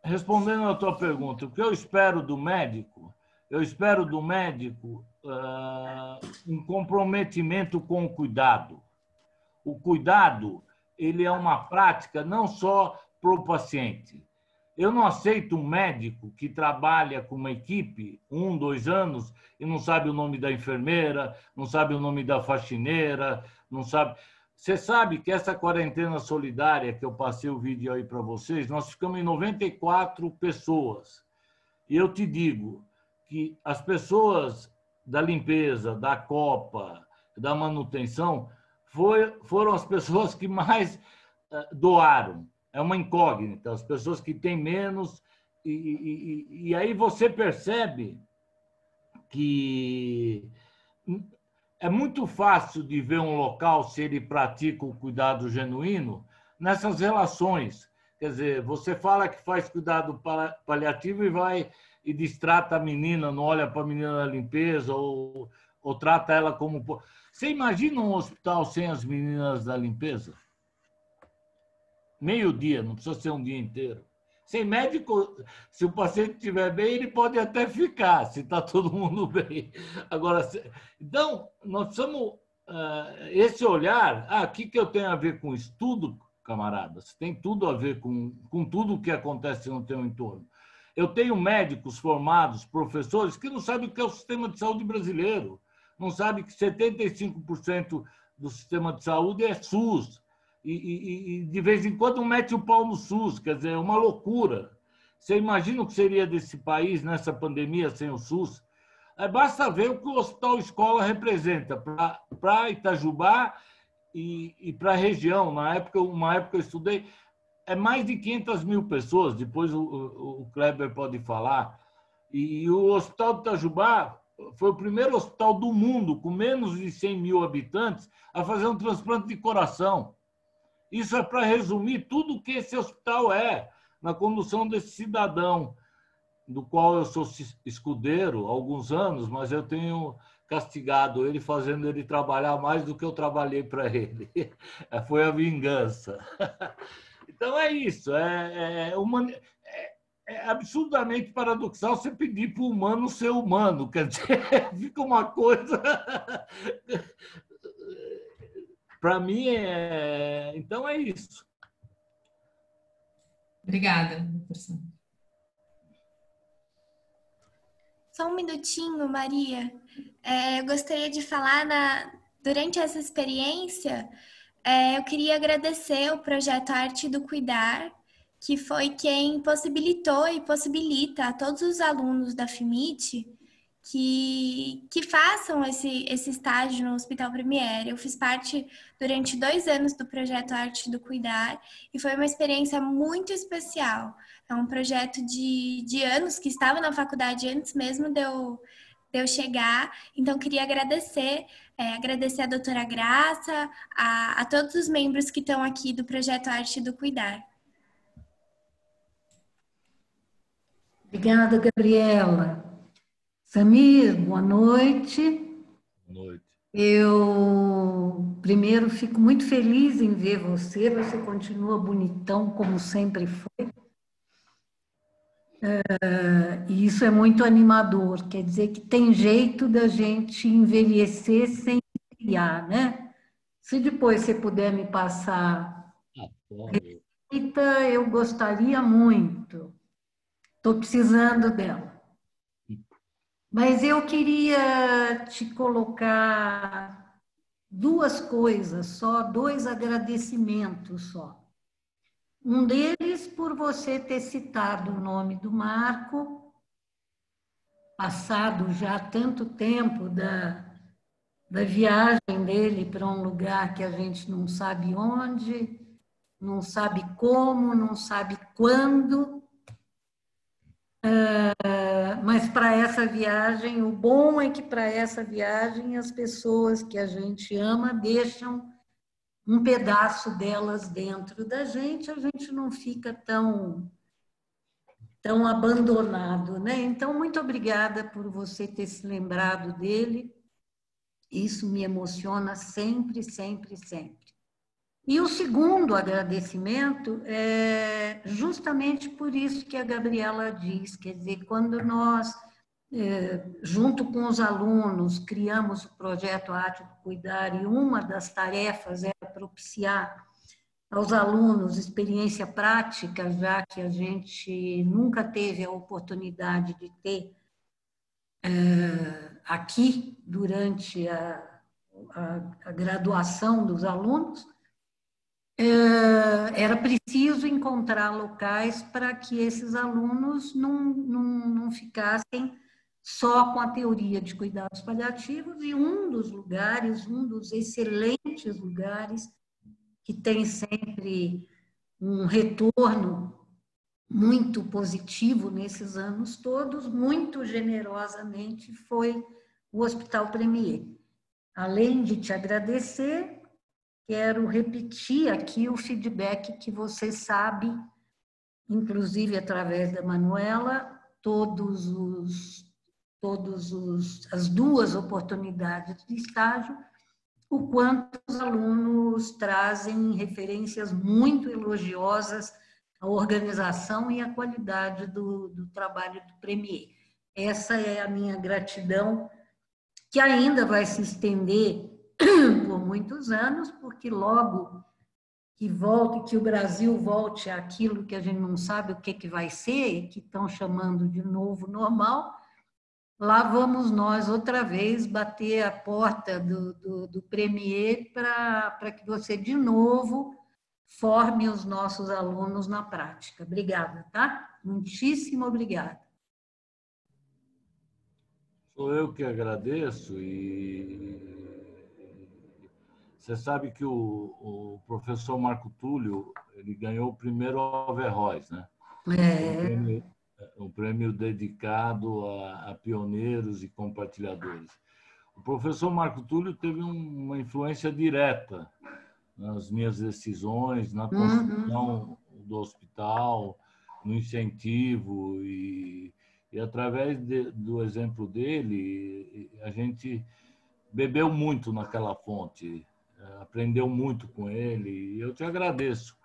respondendo à tua pergunta, o que eu espero do médico? Eu espero do médico um comprometimento com o cuidado. O cuidado, ele é uma prática não só para o paciente. Eu não aceito um médico que trabalha com uma equipe 1, 2 anos e não sabe o nome da enfermeira, não sabe o nome da faxineira, não sabe... Você sabe que essa quarentena solidária que eu passei o vídeo aí para vocês, nós ficamos em 94 pessoas. E eu te digo que as pessoas da limpeza, da copa, da manutenção, foram as pessoas que mais doaram. É uma incógnita, as pessoas que têm menos. E aí você percebe que é muito fácil de ver um local, se ele pratica o cuidado genuíno, nessas relações. Quer dizer, você fala que faz cuidado paliativo e vai e distrata a menina, não olha para a menina da limpeza ou trata ela como... Você imagina um hospital sem as meninas da limpeza? Meio-dia, não precisa ser um dia inteiro. Sem médico, se o paciente estiver bem, ele pode até ficar, se está todo mundo bem. Agora, então, nós precisamos... esse olhar... o que eu tenho a ver com estudo, camaradas? Tem tudo a ver com tudo o que acontece no teu entorno. Eu tenho médicos formados, professores, que não sabem o que é o sistema de saúde brasileiro. Não sabem que 75% do sistema de saúde é SUS. E de vez em quando mete o pau no SUS, quer dizer, é uma loucura. Você imagina o que seria desse país nessa pandemia sem o SUS? Basta ver o que o Hospital Escola representa para Itajubá e para a região. Uma época eu estudei, é mais de 500 mil pessoas, depois o Kleber pode falar. E o Hospital de Itajubá foi o primeiro hospital do mundo, com menos de 100 mil habitantes, a fazer um transplante de coração. Isso é para resumir tudo o que esse hospital é, na condução desse cidadão, do qual eu sou escudeiro há alguns anos, mas eu tenho castigado ele, fazendo ele trabalhar mais do que eu trabalhei para ele. Foi a vingança. Então é isso. É absurdamente paradoxal você pedir para o humano ser humano. Quer dizer, fica uma coisa... Para mim, então é isso. Obrigada, doutor Samir. Só um minutinho, Maria. Eu gostaria de falar, durante essa experiência, eu queria agradecer o projeto Arte do Cuidar, que foi quem possibilitou e possibilita a todos os alunos da FIMIT que façam esse estágio no Hospital Premier. Eu fiz parte durante 2 anos do projeto Arte do Cuidar e foi uma experiência muito especial. É um projeto de anos que estava na faculdade antes mesmo de eu chegar. Então, queria agradecer a doutora Graça, a todos os membros que estão aqui do projeto Arte do Cuidar. Obrigada, Gabriela. Samir, boa noite. Boa noite. Eu, primeiro, fico muito feliz em ver você. Você continua bonitão, como sempre foi. E isso é muito animador. Quer dizer que tem jeito da gente envelhecer sem criar, né? Se depois você puder me passar receita, eu gostaria muito. Estou precisando dela. Mas eu queria te colocar duas coisas só, dois agradecimentos só. Um deles por você ter citado o nome do Marco, passado já tanto tempo da viagem dele para um lugar que a gente não sabe onde, não sabe como, não sabe quando. Mas para essa viagem, o bom é que para essa viagem as pessoas que a gente ama deixam um pedaço delas dentro da gente, a gente não fica tão abandonado, né? Então, muito obrigada por você ter se lembrado dele. Isso me emociona sempre, sempre, sempre. E o segundo agradecimento é justamente por isso que a Gabriela diz, quer dizer, quando nós, junto com os alunos, criamos o projeto Arte do Cuidar, e uma das tarefas era propiciar aos alunos experiência prática, já que a gente nunca teve a oportunidade de ter aqui, durante a graduação dos alunos, era preciso encontrar locais para que esses alunos não ficassem só com a teoria de cuidados paliativos, e um dos lugares, um dos excelentes lugares, que tem sempre um retorno muito positivo nesses anos todos, muito generosamente, foi o Hospital Premier. Além de te agradecer, quero repetir aqui o feedback que você sabe, inclusive através da Manuela, as duas oportunidades de estágio, o quanto os alunos trazem referências muito elogiosas à organização e à qualidade do trabalho do Premier. Essa é a minha gratidão, que ainda vai se estender por muitos anos, porque logo que o Brasil volte àquilo que a gente não sabe o que vai ser, que estão chamando de novo normal, lá vamos nós outra vez bater a porta do Premier para que você, de novo, forme os nossos alunos na prática. Obrigada, tá? Muitíssimo obrigada. Sou eu que agradeço, e você sabe que o professor Marco Túlio, ele ganhou o primeiro Averroes, né? Um prêmio dedicado a pioneiros e compartilhadores. O professor Marco Túlio teve uma influência direta nas minhas decisões, na construção do hospital, no incentivo, e através do exemplo dele, a gente bebeu muito naquela fonte, aprendeu muito com ele, e eu te agradeço.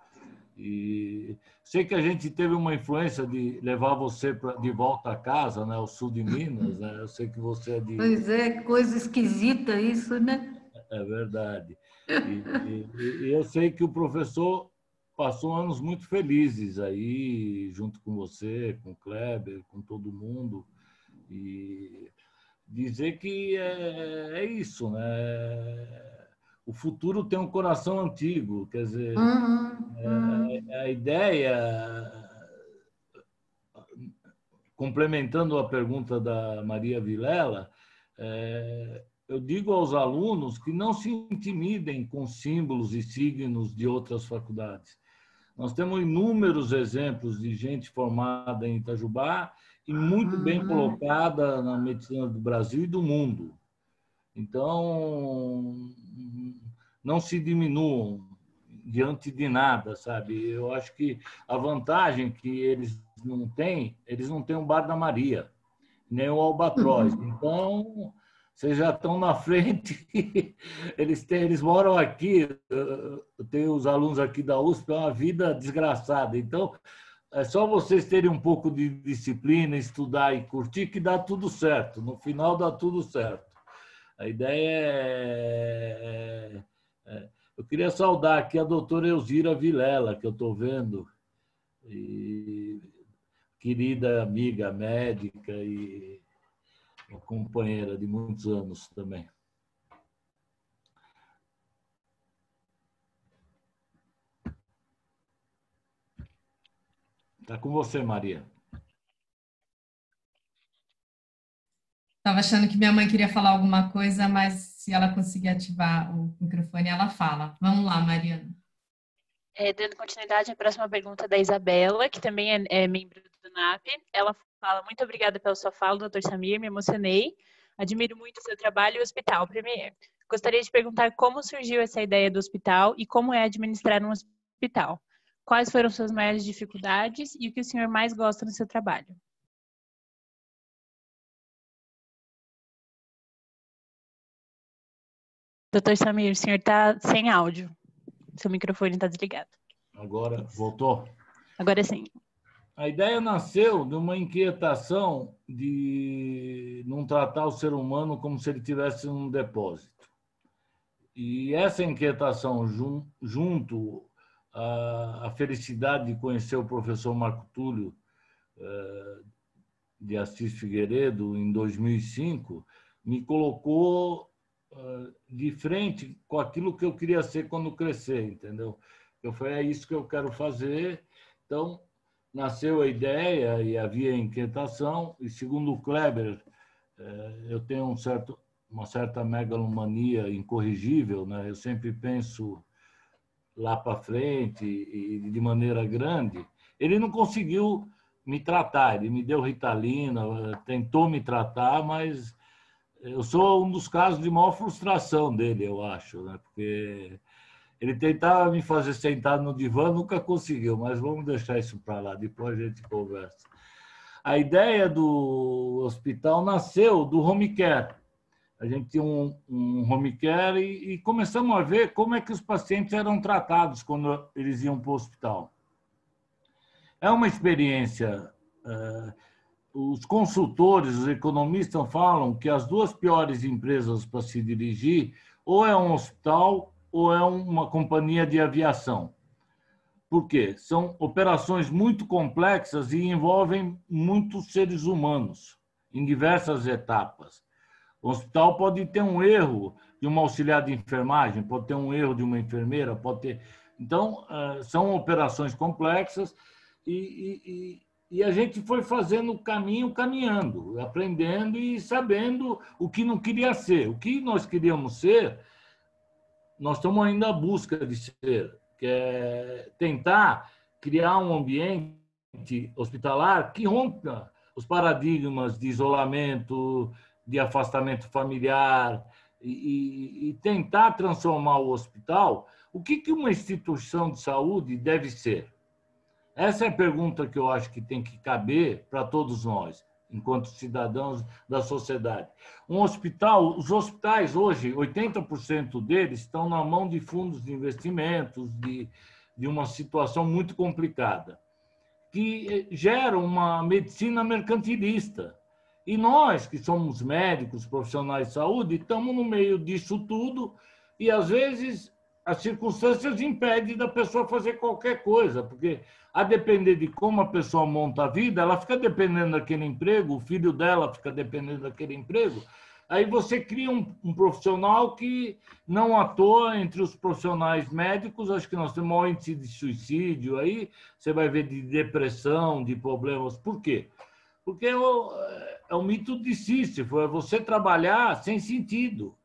E sei que a gente teve uma influência de levar você de volta a casa, né, ao sul de Minas, né? Eu sei que você é de... Pois é, coisa esquisita isso, né? É verdade. E eu sei que o professor passou anos muito felizes aí, junto com você, com o Kleber, com todo mundo, e dizer que é isso, né? O futuro tem um coração antigo, quer dizer, a ideia, complementando a pergunta da Maria Vilela, eu digo aos alunos que não se intimidem com símbolos e signos de outras faculdades. Nós temos inúmeros exemplos de gente formada em Itajubá e muito bem colocada na medicina do Brasil e do mundo. Então, não se diminuam diante de nada, sabe? Eu acho que a vantagem que eles não têm um Bar da Maria, nem o Albatroz. Então, vocês já estão na frente. Eles moram aqui, eu tenho os alunos aqui da USP, é uma vida desgraçada. Então, é só vocês terem um pouco de disciplina, estudar e curtir, que dá tudo certo. No final, dá tudo certo. A ideia é Eu queria saudar aqui a doutora Elzira Vilela, que eu estou vendo, e querida amiga médica e uma companheira de muitos anos também. Está com você, Maria. Estava achando que minha mãe queria falar alguma coisa, mas se ela conseguir ativar o microfone, ela fala. Vamos lá, Mariana. Dando continuidade, a próxima pergunta é da Isabela, que também é membro do NAP. Ela fala: muito obrigada pela sua fala, doutor Samir, me emocionei. Admiro muito o seu trabalho e o Hospital Premier. Gostaria de perguntar como surgiu essa ideia do hospital e como é administrar um hospital. Quais foram suas maiores dificuldades e o que o senhor mais gosta no seu trabalho? Doutor Samir, o senhor está sem áudio. Seu microfone está desligado. Agora, voltou? Agora sim. A ideia nasceu de uma inquietação de não tratar o ser humano como se ele tivesse um depósito. E essa inquietação, junto à felicidade de conhecer o professor Marco Túlio de Assis Figueiredo, em 2005, me colocou de frente com aquilo que eu queria ser quando crescer, entendeu? Eu falei, é isso que eu quero fazer. Então, nasceu a ideia e havia inquietação. E, segundo o Kleber, eu tenho uma certa megalomania incorrigível, né? Eu sempre penso lá para frente e de maneira grande. Ele não conseguiu me tratar, ele me deu Ritalina, tentou me tratar, mas eu sou um dos casos de maior frustração dele, eu acho, né? Porque ele tentava me fazer sentar no divã, nunca conseguiu, mas vamos deixar isso para lá, depois a gente conversa. A ideia do hospital nasceu do home care. A gente tinha um home care e começamos a ver como é que os pacientes eram tratados quando eles iam para o hospital. É uma experiência... Os consultores, os economistas falam que as duas piores empresas para se dirigir ou é um hospital ou é uma companhia de aviação. Por quê? São operações muito complexas e envolvem muitos seres humanos em diversas etapas. O hospital pode ter um erro de uma auxiliar de enfermagem, pode ter um erro de uma enfermeira, pode ter... Então, são operações complexas e a gente foi fazendo o caminho, caminhando, aprendendo e sabendo o que não queria ser. O que nós queríamos ser, nós estamos ainda à busca de ser, que é tentar criar um ambiente hospitalar que rompa os paradigmas de isolamento, de afastamento familiar e tentar transformar o hospital. O que uma instituição de saúde deve ser? Essa é a pergunta que eu acho que tem que caber para todos nós, enquanto cidadãos da sociedade. Um hospital, os hospitais hoje, 80% deles estão na mão de fundos de investimentos, de uma situação muito complicada, que gera uma medicina mercantilista. E nós, que somos médicos, profissionais de saúde, estamos no meio disso tudo e, às vezes, as circunstâncias impedem da pessoa fazer qualquer coisa, porque, a depender de como a pessoa monta a vida, ela fica dependendo daquele emprego, o filho dela fica dependendo daquele emprego. Aí você cria um profissional que, não à toa, entre os profissionais médicos, acho que nós temos o maior índice de suicídio aí, você vai ver de depressão, de problemas. Por quê? Porque é o mito de Sísifo, é você trabalhar sem sentido.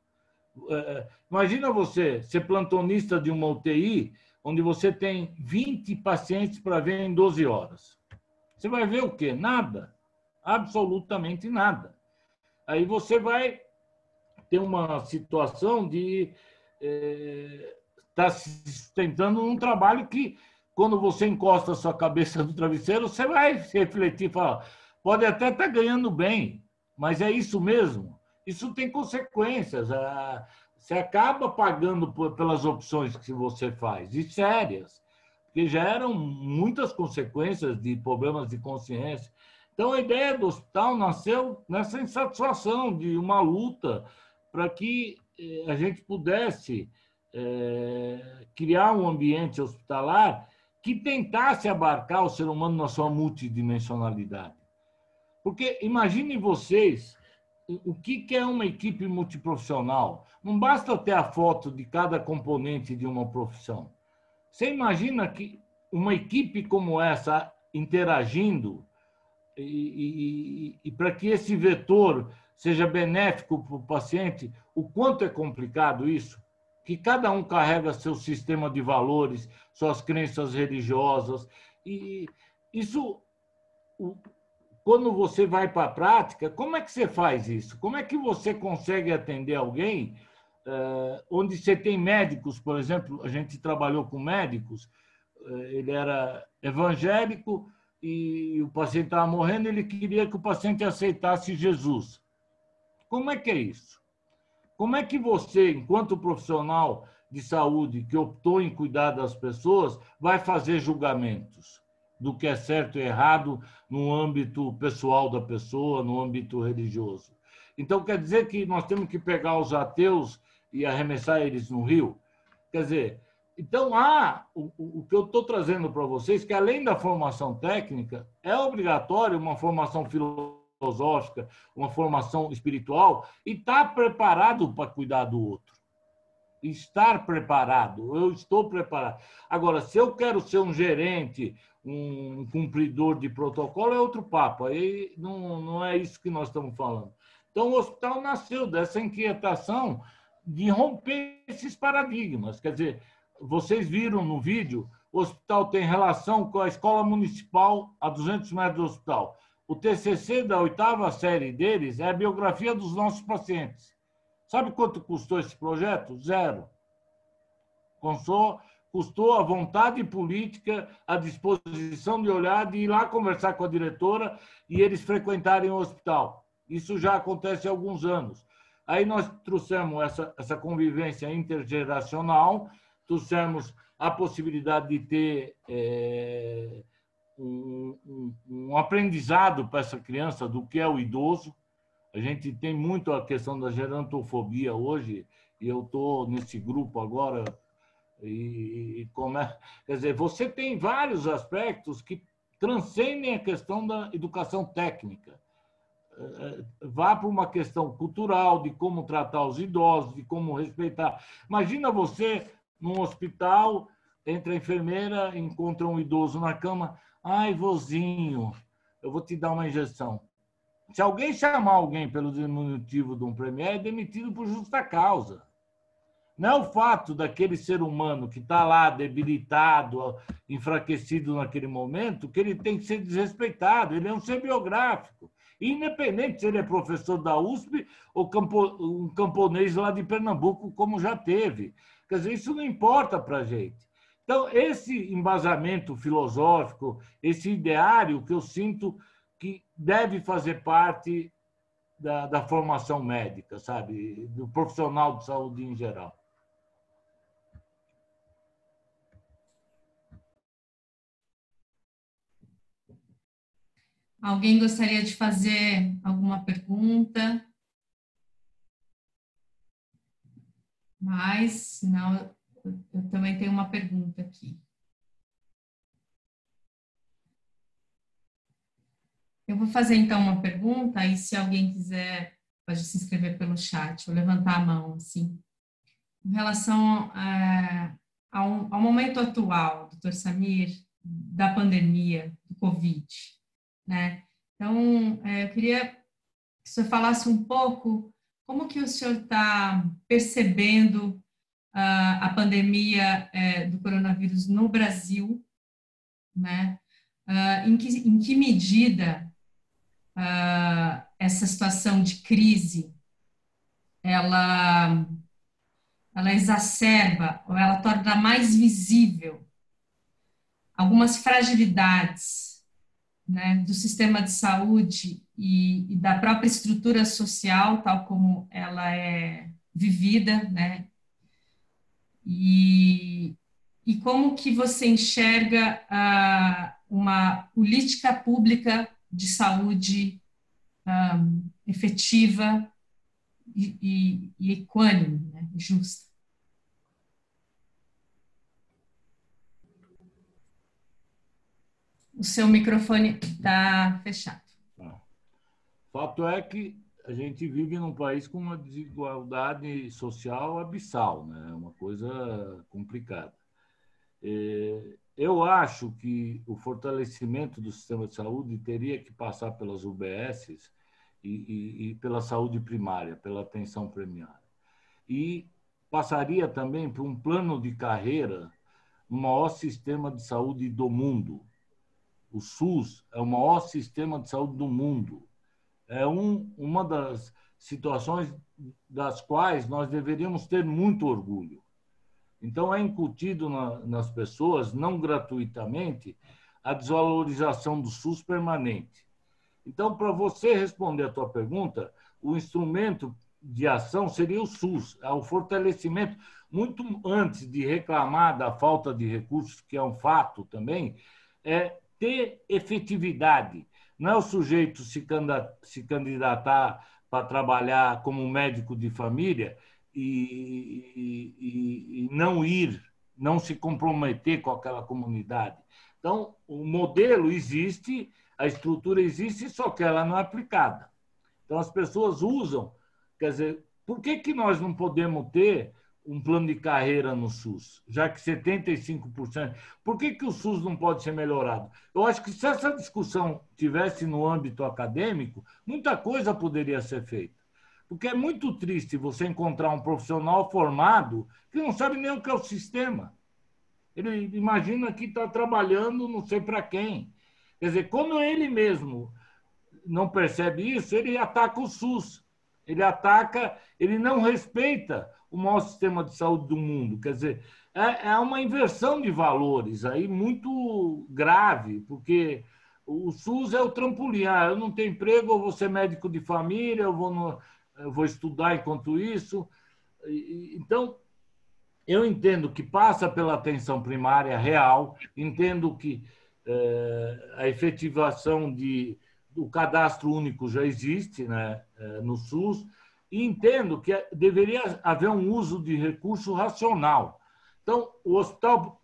Imagina você ser plantonista de uma UTI, onde você tem 20 pacientes para ver em 12 horas. Você vai ver o quê? Nada. Absolutamente nada. Aí você vai ter uma situação de estar se sustentando num trabalho que, quando você encosta a sua cabeça no travesseiro, você vai refletir e falar, pode até estar ganhando bem, mas é isso mesmo? Isso tem consequências. Você acaba pagando pelas opções que você faz, e sérias, que geram muitas consequências de problemas de consciência. Então, a ideia do hospital nasceu nessa insatisfação de uma luta para que a gente pudesse criar um ambiente hospitalar que tentasse abarcar o ser humano na sua multidimensionalidade. Porque imaginem vocês o que é uma equipe multiprofissional. Não basta ter a foto de cada componente de uma profissão. Você imagina que uma equipe como essa interagindo e para que esse vetor seja benéfico para o paciente, o quanto é complicado isso? Que cada um carrega seu sistema de valores, suas crenças religiosas. E isso, quando você vai para a prática, como é que você faz isso? Como é que você consegue atender alguém onde você tem médicos, por exemplo, a gente trabalhou com médicos, ele era evangélico e o paciente estava morrendo, ele queria que o paciente aceitasse Jesus. Como é que é isso? Como é que você, enquanto profissional de saúde que optou em cuidar das pessoas, vai fazer julgamentos do que é certo e errado no âmbito pessoal da pessoa, no âmbito religioso? Então, quer dizer que nós temos que pegar os ateus e arremessar eles no rio? Quer dizer, então, o que eu estou trazendo para vocês, que além da formação técnica, é obrigatório uma formação filosófica, uma formação espiritual, e estar preparado para cuidar do outro. Estar preparado, eu estou preparado. Agora, se eu quero ser um gerente, um cumpridor de protocolo, é outro papo. Aí não é isso que nós estamos falando. Então, o hospital nasceu dessa inquietação de romper esses paradigmas. Quer dizer, vocês viram no vídeo, o hospital tem relação com a escola municipal a 200 metros do hospital. O TCC da 8ª série deles é a biografia dos nossos pacientes. Sabe quanto custou esse projeto? 0. Custou a vontade política, a disposição de olhar, de ir lá conversar com a diretora e eles frequentarem o hospital. Isso já acontece há alguns anos. Aí nós trouxemos essa convivência intergeracional, trouxemos a possibilidade de ter um aprendizado para essa criança do que é o idoso. A gente tem muito a questão da gerontofobia hoje, e eu estou nesse grupo agora. Quer dizer, você tem vários aspectos que transcendem a questão da educação técnica. Vá para uma questão cultural, de como tratar os idosos, de como respeitar. Imagina você num hospital, entra a enfermeira, encontra um idoso na cama. Ai, vozinho, eu vou te dar uma injeção. Se alguém chamar alguém pelo diminutivo de um premier, é demitido por justa causa. Não é o fato daquele ser humano que está lá debilitado, enfraquecido naquele momento, que ele tem que ser desrespeitado. Ele é um ser biográfico. Independente se ele é professor da USP ou um camponês lá de Pernambuco, como já teve. Quer dizer, isso não importa para a gente. Então, esse embasamento filosófico, esse ideário que eu sinto que deve fazer parte da formação médica, sabe? Do profissional de saúde em geral. Alguém gostaria de fazer alguma pergunta? Mas, senão, eu também tenho uma pergunta aqui. Eu vou fazer, então, uma pergunta, e se alguém quiser, pode se inscrever pelo chat, ou levantar a mão, assim. Em relação ao momento atual, doutor Samir, da pandemia, do Covid, né? Então, eu queria que o senhor falasse um pouco como que o senhor está percebendo a pandemia do coronavírus no Brasil, né? Em que medida essa situação de crise ela exacerba ou ela torna mais visível algumas fragilidades, né, do sistema de saúde e da própria estrutura social, tal como ela é vivida, né? E como que você enxerga uma política pública de saúde efetiva e equânime, né, justa? O seu microfone está fechado. Fato é que a gente vive num país com uma desigualdade social abissal, né? É uma coisa complicada. Eu acho que o fortalecimento do sistema de saúde teria que passar pelas UBSs e pela saúde primária, pela atenção primária. E passaria também por um plano de carreira no maior sistema de saúde do mundo. O SUS é o maior sistema de saúde do mundo. É uma das situações das quais nós deveríamos ter muito orgulho. Então, é incutido nas pessoas, não gratuitamente, a desvalorização do SUS permanente. Então, para você responder a tua pergunta, o instrumento de ação seria o SUS, o fortalecimento, muito antes de reclamar da falta de recursos, que é um fato também, é ter efetividade. Não é o sujeito se candidatar para trabalhar como médico de família e não ir, não se comprometer com aquela comunidade. Então, o modelo existe, a estrutura existe, só que ela não é aplicada. Então, as pessoas usam. Quer dizer, por que nós não podemos ter um plano de carreira no SUS, já que 75%... Por que o SUS não pode ser melhorado? Eu acho que se essa discussão tivesse no âmbito acadêmico, muita coisa poderia ser feita. Porque é muito triste você encontrar um profissional formado que não sabe nem o que é o sistema. Ele imagina que está trabalhando não sei para quem. Quer dizer, quando ele mesmo não percebe isso, ele ataca o SUS. Ele não respeita o maior sistema de saúde do mundo. Quer dizer, é uma inversão de valores aí muito grave, porque o SUS é o trampolim. Eu não tenho emprego, eu vou ser médico de família, eu vou estudar enquanto isso. Então, eu entendo que passa pela atenção primária real, entendo que a efetivação do cadastro único já existe, né, no SUS, e entendo que deveria haver um uso de recurso racional. Então, o Hospital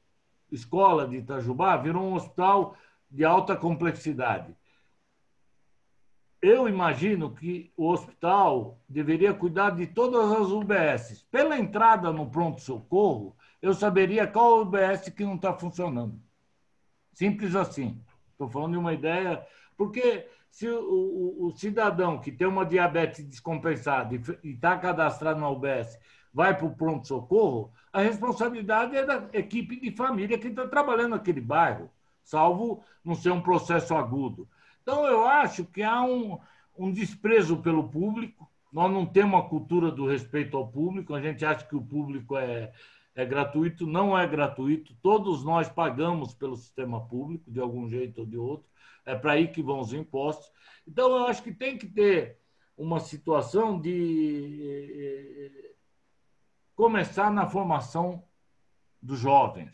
Escola de Itajubá virou um hospital de alta complexidade. Eu imagino que o hospital deveria cuidar de todas as UBSs. Pela entrada no pronto-socorro, eu saberia qual UBS que não está funcionando. Simples assim. Estou falando de uma ideia... Porque se o cidadão que tem uma diabetes descompensada e está cadastrado na UBS vai para o pronto-socorro, a responsabilidade é da equipe de família que está trabalhando naquele bairro, salvo não ser um processo agudo. Então, eu acho que há um desprezo pelo público. Nós não temos uma cultura do respeito ao público. A gente acha que o público é gratuito. Não é gratuito. Todos nós pagamos pelo sistema público, de algum jeito ou de outro. É para aí que vão os impostos. Então, eu acho que tem que ter uma situação de começar na formação dos jovens.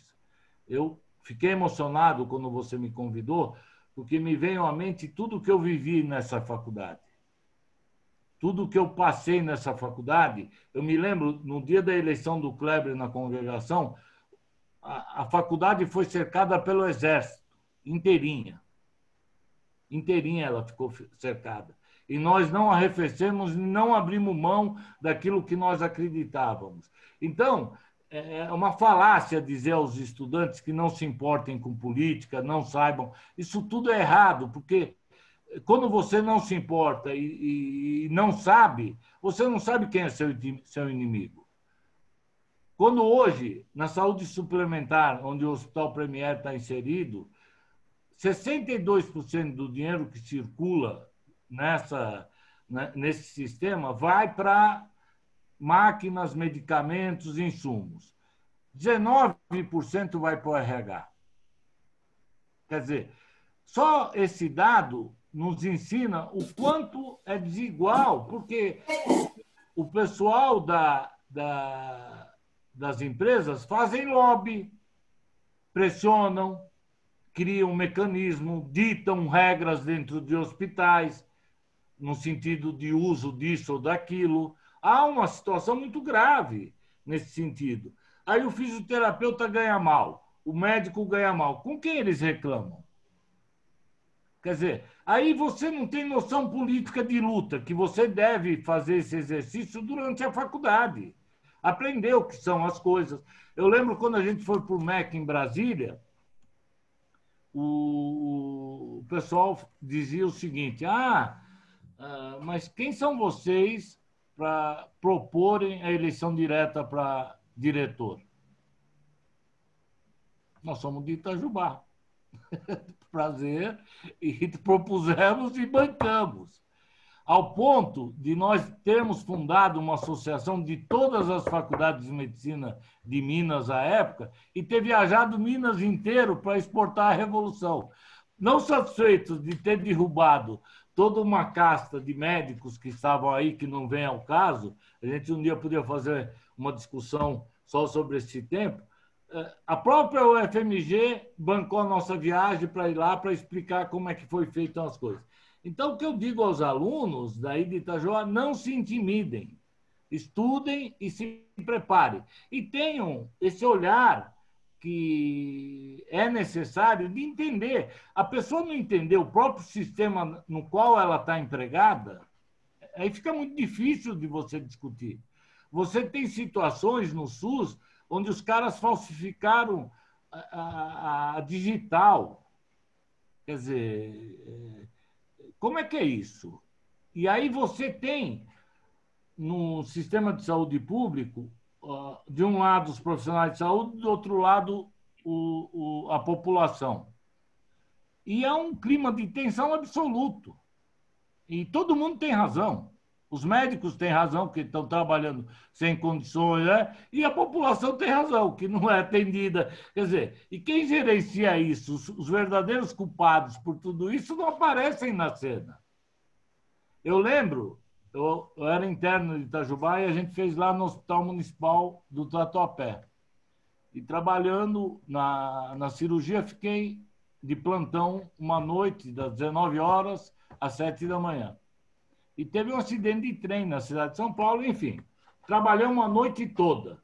Eu fiquei emocionado quando você me convidou, porque me veio à mente tudo que eu vivi nessa faculdade. Tudo que eu passei nessa faculdade. Eu me lembro, no dia da eleição do Kleber na congregação, a faculdade foi cercada pelo Exército, inteirinha. Inteirinha ela ficou cercada. E nós não arrefecemos e não abrimos mão daquilo que nós acreditávamos. Então, é uma falácia dizer aos estudantes que não se importem com política, não saibam. Isso tudo é errado, porque quando você não se importa e não sabe, você não sabe quem é seu inimigo. Quando hoje, na saúde suplementar, onde o Hospital Premier está inserido, 62% do dinheiro que circula nesse sistema vai para máquinas, medicamentos, insumos. 19% vai para o RH. Quer dizer, só esse dado nos ensina o quanto é desigual, porque o pessoal das empresas fazem lobby, pressionam, criam um mecanismo, ditam regras dentro de hospitais, no sentido de uso disso ou daquilo. Há uma situação muito grave nesse sentido. Aí o fisioterapeuta ganha mal, o médico ganha mal. Com quem eles reclamam? Quer dizer, aí você não tem noção política de luta, que você deve fazer esse exercício durante a faculdade. Aprender o que são as coisas. Eu lembro quando a gente foi para o MEC em Brasília, o pessoal dizia o seguinte: mas quem são vocês para proporem a eleição direta para diretor? Nós somos de Itajubá. Prazer, e propusemos e bancamos. Ao ponto de nós termos fundado uma associação de todas as faculdades de medicina de Minas à época e ter viajado Minas inteiro para exportar a revolução. Não satisfeitos de ter derrubado toda uma casta de médicos que estavam aí, que não vem ao caso, a gente um dia podia fazer uma discussão só sobre esse tempo. A própria UFMG bancou a nossa viagem para ir lá para explicar como é que foi feita as coisas. Então, o que eu digo aos alunos daí de Itajoá, não se intimidem, estudem e se preparem. E tenham esse olhar que é necessário de entender. A pessoa não entender o próprio sistema no qual ela está empregada, aí fica muito difícil de você discutir. Você tem situações no SUS onde os caras falsificaram a digital. Quer dizer, como é que é isso? E aí você tem, no sistema de saúde público, de um lado os profissionais de saúde, do outro lado a população. E há um clima de tensão absoluto. E todo mundo tem razão. Os médicos têm razão, que estão trabalhando sem condições, né? E a população tem razão, que não é atendida. Quer dizer, e quem gerencia isso? Os verdadeiros culpados por tudo isso não aparecem na cena. Eu lembro, eu era interno de Itajubá e a gente fez lá no Hospital Municipal do Tatuapé. E trabalhando na cirurgia, fiquei de plantão uma noite, das 19 horas às 7 da manhã. E teve um acidente de trem na cidade de São Paulo, enfim. Trabalhamos a noite toda.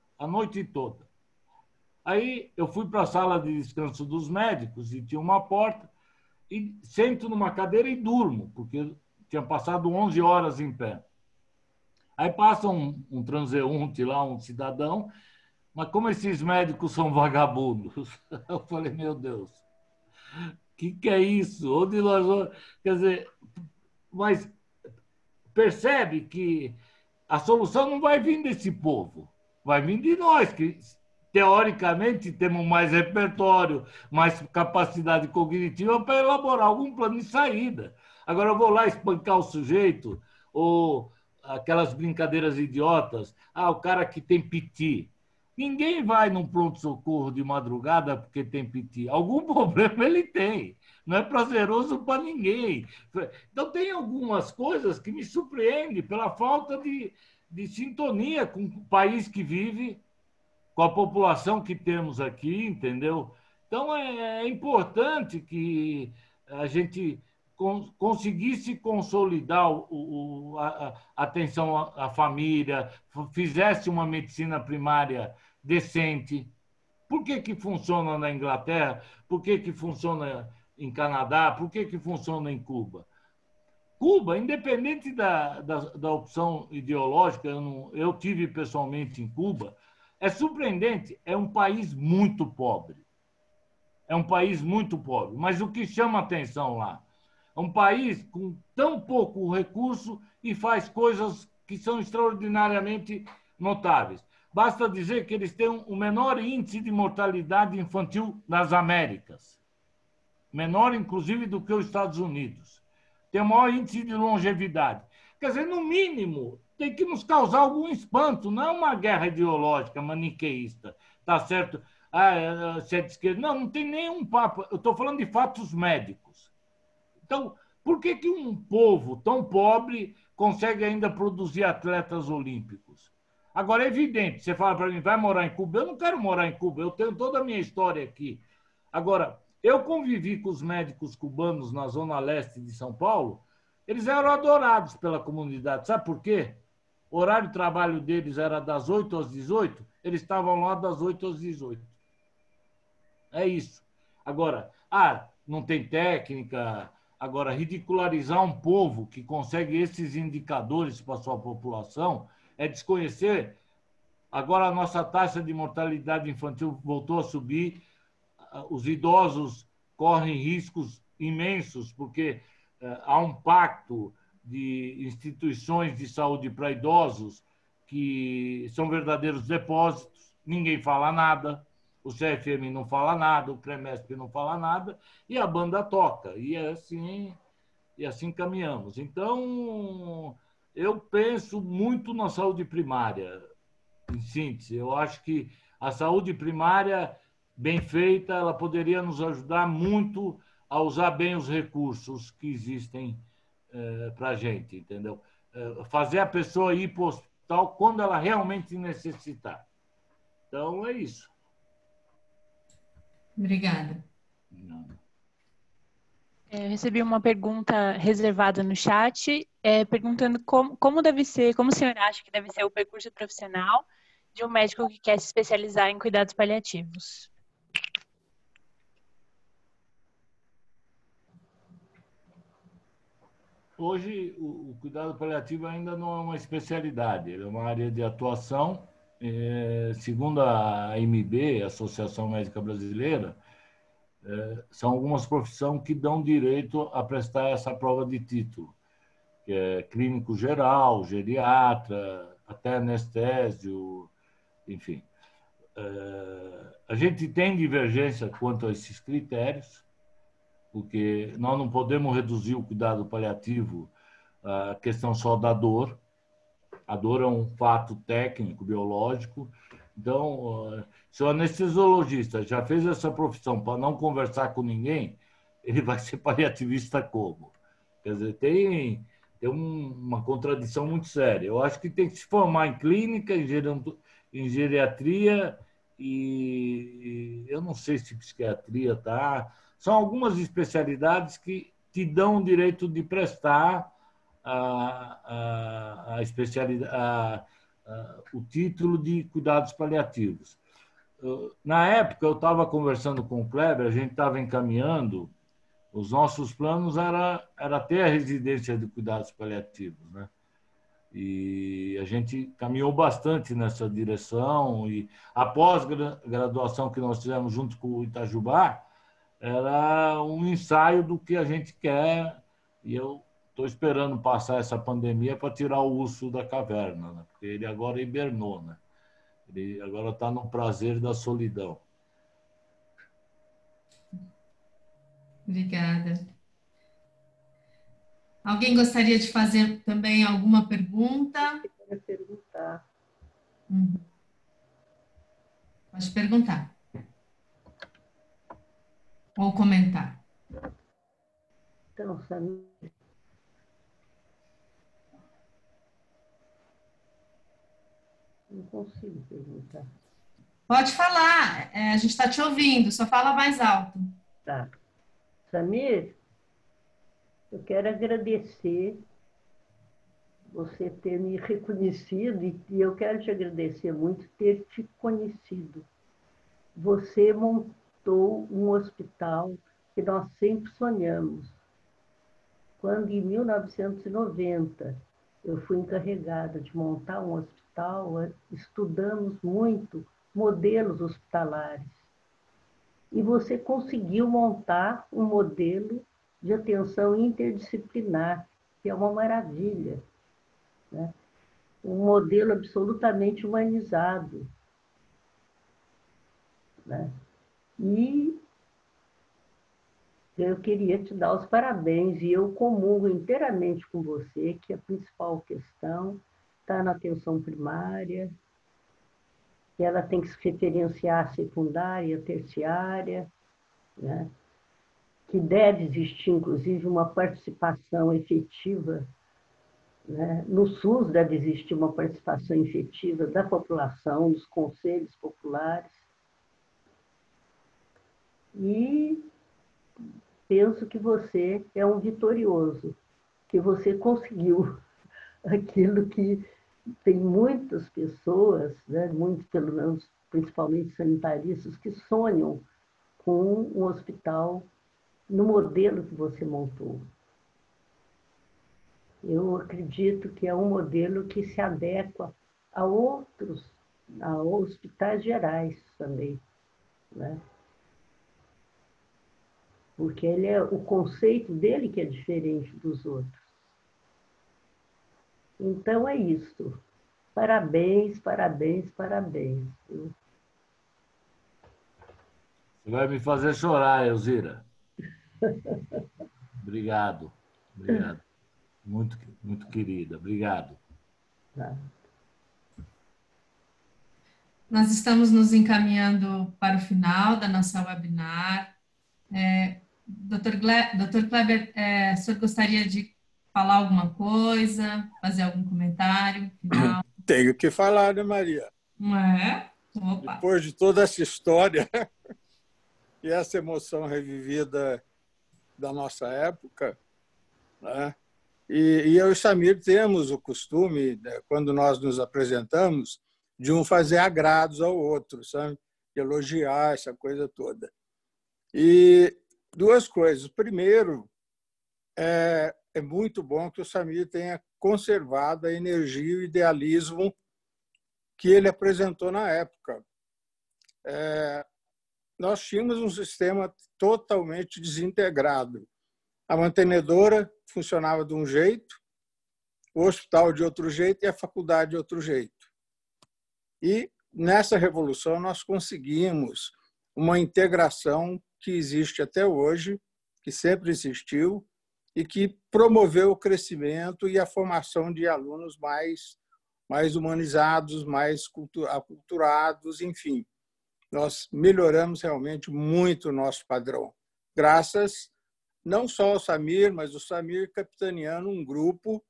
Aí eu fui para a sala de descanso dos médicos e tinha uma porta e sento numa cadeira e durmo, porque tinha passado 11 horas em pé. Aí passa um transeunte lá, um cidadão, mas como esses médicos são vagabundos, eu falei, meu Deus, o que é isso? Onde nós vamos... Quer dizer, mas... percebe que a solução não vai vir desse povo, vai vir de nós, que teoricamente temos mais repertório, mais capacidade cognitiva para elaborar algum plano de saída. Agora eu vou lá espancar o sujeito, ou aquelas brincadeiras idiotas, o cara que tem piti. Ninguém vai num pronto-socorro de madrugada porque tem piti. Algum problema ele tem. Não é prazeroso para ninguém. Então, tem algumas coisas que me surpreendem pela falta de sintonia com o país que vive, com a população que temos aqui, entendeu? Então, é importante que a gente conseguisse consolidar a atenção à família, fizesse uma medicina primária decente. Por que funciona na Inglaterra? Por que funciona em Canadá? Por que funciona em Cuba? Cuba, independente da opção ideológica, eu tive pessoalmente em Cuba, é surpreendente, é um país muito pobre. É um país muito pobre. Mas o que chama atenção lá? É um país com tão pouco recurso e faz coisas que são extraordinariamente notáveis. Basta dizer que eles têm o menor índice de mortalidade infantil das Américas. Menor, inclusive, do que os Estados Unidos. Tem o maior índice de longevidade. Quer dizer, no mínimo, tem que nos causar algum espanto. Não é uma guerra ideológica, maniqueísta. Tá certo? Se é de esquerda. Não tem nenhum papo. Eu estou falando de fatos médicos. Então, por que um povo tão pobre consegue ainda produzir atletas olímpicos? Agora, é evidente, você fala para mim, vai morar em Cuba? Eu não quero morar em Cuba, eu tenho toda a minha história aqui. Agora, eu convivi com os médicos cubanos na zona leste de São Paulo, eles eram adorados pela comunidade. Sabe por quê? O horário de trabalho deles era das 8 às 18, eles estavam lá das 8 às 18. É isso. Agora, não tem técnica, Agora, ridicularizar um povo que consegue esses indicadores para a sua população é desconhecer. Agora, a nossa taxa de mortalidade infantil voltou a subir, os idosos correm riscos imensos, porque há um pacto de instituições de saúde para idosos que são verdadeiros depósitos, ninguém fala nada, o CFM não fala nada, o CREMESP não fala nada, e a banda toca, e assim caminhamos. Então, eu penso muito na saúde primária, em síntese. Eu acho que a saúde primária, bem feita, ela poderia nos ajudar muito a usar bem os recursos que existem para a gente, entendeu? Fazer a pessoa ir para o hospital quando ela realmente necessitar. Então, é isso. Obrigada. Eu recebi uma pergunta reservada no chat, perguntando como o senhor acha que deve ser o percurso profissional de um médico que quer se especializar em cuidados paliativos. Hoje, o cuidado paliativo ainda não é uma especialidade, ele é uma área de atuação. Segundo a AMB, a Associação Médica Brasileira, são algumas profissões que dão direito a prestar essa prova de título, que é clínico geral, geriatra, até anestésio, enfim. A gente tem divergência quanto a esses critérios, porque nós não podemos reduzir o cuidado paliativo à questão só da dor. A dor é um fato técnico, biológico. Então, se o anestesiologista já fez essa profissão para não conversar com ninguém, ele vai ser paliativista como? Quer dizer, tem uma contradição muito séria. Eu acho que tem que se formar em clínica, em geriatria e eu não sei se psiquiatria tá. São algumas especialidades que te dão o direito de prestar a especialidade, o título de cuidados paliativos. Na época, eu estava conversando com o Kleber, a gente estava encaminhando, os nossos planos era ter a residência de cuidados paliativos, né? E a gente caminhou bastante nessa direção, e a pós-graduação que nós fizemos junto com o Itajubá era um ensaio do que a gente quer, e eu estou esperando passar essa pandemia para tirar o urso da caverna, né? Porque ele agora hibernou, né? Ele agora está no prazer da solidão. Obrigada. Alguém gostaria de fazer também alguma pergunta? Eu queria perguntar. Pode perguntar. Ou comentar. Então, Samir, não consigo perguntar. Pode falar, a gente está te ouvindo, só fala mais alto. Tá. Samir, eu quero agradecer você ter me reconhecido e eu quero te agradecer muito ter te conhecido. Você montou um hospital que nós sempre sonhamos. Quando, em 1990, eu fui encarregada de montar um hospital, estudamos muito modelos hospitalares. E você conseguiu montar um modelo de atenção interdisciplinar, que é uma maravilha, né? Um modelo absolutamente humanizado, né? E eu queria te dar os parabéns, e eu comungo inteiramente com você que a principal questão está na atenção primária, que ela tem que se referenciar à secundária, à terciária, né? Que deve existir, inclusive, uma participação efetiva, né? No SUS deve existir uma participação efetiva da população, dos conselhos populares. E penso que você é um vitorioso, que você conseguiu aquilo que tem muitas pessoas, né, muitos, pelo menos, principalmente sanitaristas, que sonham com um hospital no modelo que você montou. Eu acredito que é um modelo que se adequa a hospitais gerais também, né? Porque o conceito dele que é diferente dos outros. Então é isso. Parabéns, parabéns, parabéns. Você vai me fazer chorar, Elzira. Obrigado. Obrigado. Muito, muito querida. Obrigado. Nós estamos nos encaminhando para o final da nossa webinar. Dr. Kleber, o senhor gostaria de falar alguma coisa, fazer algum comentário final? Tenho que falar, né, Maria? Opa. Depois de toda essa história e essa emoção revivida da nossa época, né? E eu e o Samir temos o costume, né, quando nós nos apresentamos, de um fazer agrados ao outro, sabe? Elogiar essa coisa toda. E duas coisas. Primeiro, é muito bom que o Samir tenha conservado a energia e o idealismo que ele apresentou na época. Nós tínhamos um sistema totalmente desintegrado. A mantenedora funcionava de um jeito, o hospital de outro jeito e a faculdade de outro jeito. E, nessa revolução, nós conseguimos uma integração que existe até hoje, que sempre existiu, e que promoveu o crescimento e a formação de alunos mais humanizados, mais aculturados, enfim. Nós melhoramos realmente muito o nosso padrão, graças não só ao Samir, mas o Samir capitaneando um grupo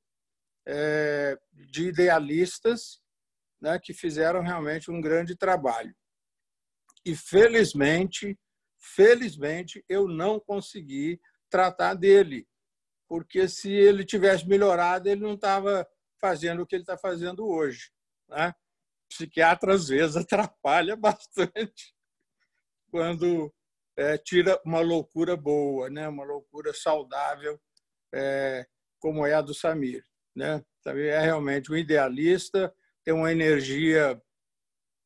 de idealistas, né, que fizeram realmente um grande trabalho. E, felizmente, eu não consegui tratar dele, porque se ele tivesse melhorado, ele não estava fazendo o que ele está fazendo hoje, né? O psiquiatra, às vezes, atrapalha bastante quando tira uma loucura boa, né? Uma loucura saudável, como é a do Samir, né? Samir é realmente um idealista, tem uma energia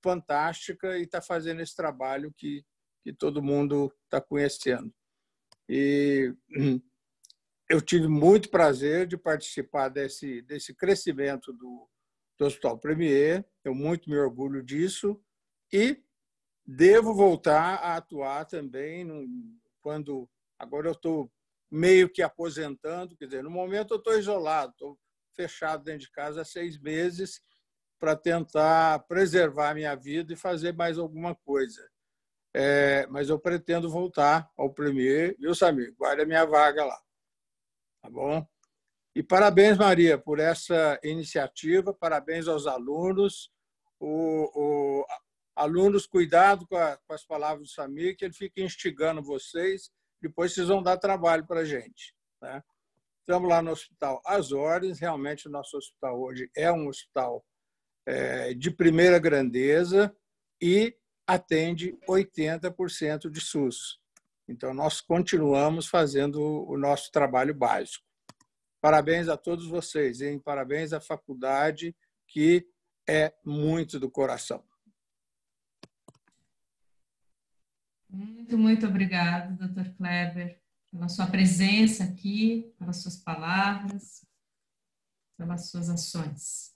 fantástica e está fazendo esse trabalho que todo mundo está conhecendo. E eu tive muito prazer de participar desse crescimento do Hospital Premier, eu muito me orgulho disso e devo voltar a atuar também quando agora eu estou meio que aposentando, quer dizer, no momento eu estou isolado, estou fechado dentro de casa há 6 meses para tentar preservar a minha vida e fazer mais alguma coisa. Mas eu pretendo voltar ao Premier, viu, Samir? Guarda a minha vaga lá. Tá bom? E parabéns, Maria, por essa iniciativa, parabéns aos alunos. Alunos, cuidado com as palavras do Samir, que ele fica instigando vocês, depois vocês vão dar trabalho para a gente. Né? Estamos lá no Hospital As Ordens, realmente o nosso hospital hoje é um hospital de primeira grandeza e atende 80% de SUS. Então, nós continuamos fazendo o nosso trabalho básico. Parabéns a todos vocês, hein? Parabéns à faculdade, que é muito do coração. Muito, muito obrigada, Dr. Kleber, pela sua presença aqui, pelas suas palavras, pelas suas ações.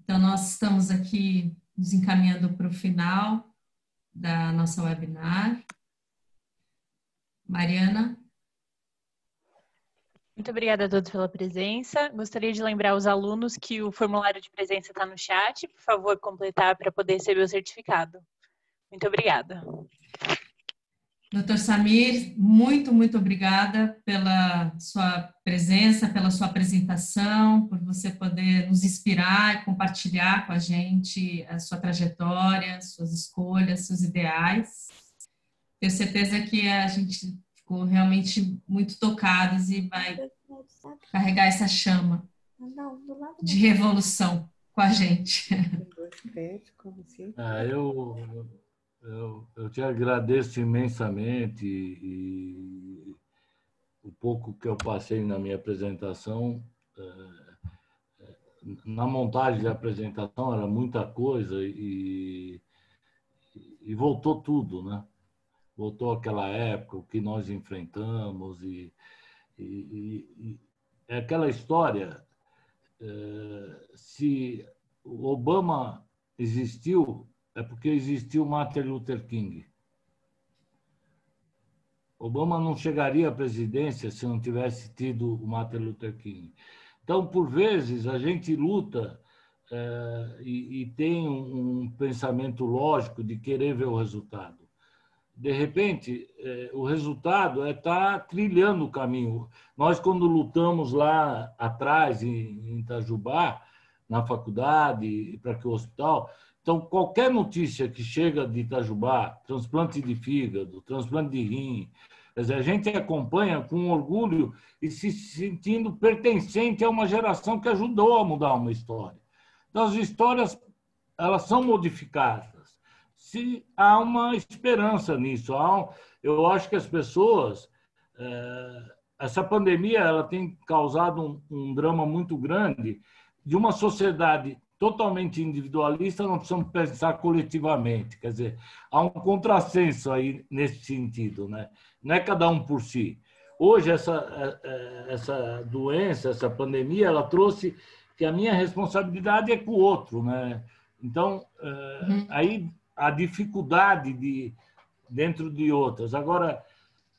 Então, nós estamos aqui nos encaminhando para o final da nossa webinar. Mariana? Muito obrigada a todos pela presença. Gostaria de lembrar aos alunos que o formulário de presença está no chat. Por favor, completar para poder receber o certificado. Muito obrigada. Dr. Samir, muito, muito obrigada pela sua presença, pela sua apresentação, por você poder nos inspirar, compartilhar com a gente a sua trajetória, suas escolhas, seus ideais. Tenho certeza que a gente ficou realmente muito tocados e vai carregar essa chama de revolução com a gente. Eu te agradeço imensamente e o pouco que eu passei na minha apresentação, na montagem da apresentação era muita coisa e voltou tudo, né? Voltou aquela época, o que nós enfrentamos e é aquela história, se o Obama existiu, é porque existiu Martin Luther King. Obama não chegaria à presidência se não tivesse tido o Martin Luther King. Então, por vezes, a gente luta e tem um pensamento lógico de querer ver o resultado. De repente, o resultado é estar trilhando o caminho. Nós, quando lutamos lá atrás, em Itajubá, na faculdade, para que o hospital... Então, qualquer notícia que chega de Itajubá, transplante de fígado, transplante de rim, quer dizer, a gente acompanha com orgulho e se sentindo pertencente a uma geração que ajudou a mudar uma história. Então, as histórias, elas são modificadas. Se há uma esperança nisso, eu acho que as pessoas... Essa pandemia ela tem causado um drama muito grande de uma sociedade totalmente individualista, não precisamos pensar coletivamente. Quer dizer, há um contrassenso aí nesse sentido, né? Não é cada um por si. Hoje, essa doença, essa pandemia, ela trouxe que a minha responsabilidade é com o outro, né? Então, aí a dificuldade dentro de outras. Agora,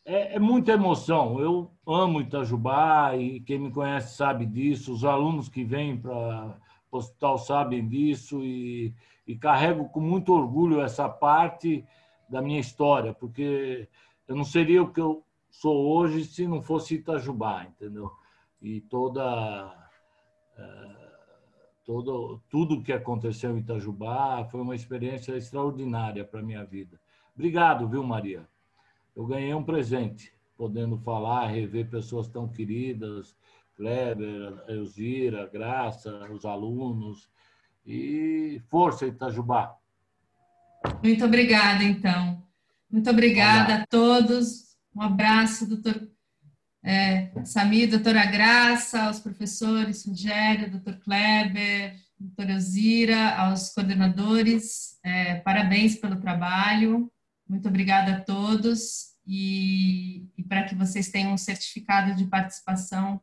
é muita emoção. Eu amo Itajubá e quem me conhece sabe disso. Os alunos que vêm para o hospital sabem disso e carrego com muito orgulho essa parte da minha história, porque eu não seria o que eu sou hoje se não fosse Itajubá, entendeu? E tudo que aconteceu em Itajubá foi uma experiência extraordinária para a minha vida. Obrigado, viu, Maria? Eu ganhei um presente, podendo falar, rever pessoas tão queridas, Kleber, Elzira, Graça, os alunos. E força, Itajubá. Muito obrigada, então. Muito obrigada a todos. Um abraço, doutor Samir, doutora Graça, aos professores Rogério, doutor Kleber, doutora Elzira, aos coordenadores. Parabéns pelo trabalho. Muito obrigada a todos. E para que vocês tenham um certificado de participação,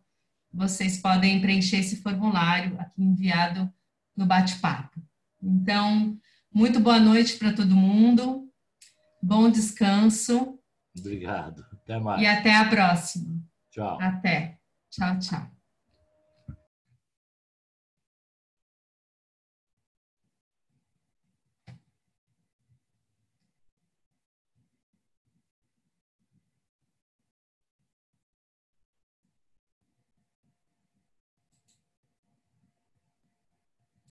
vocês podem preencher esse formulário aqui enviado no bate-papo. Então, muito boa noite para todo mundo. Bom descanso. Obrigado. Até mais. E até a próxima. Tchau. Até. Tchau, tchau.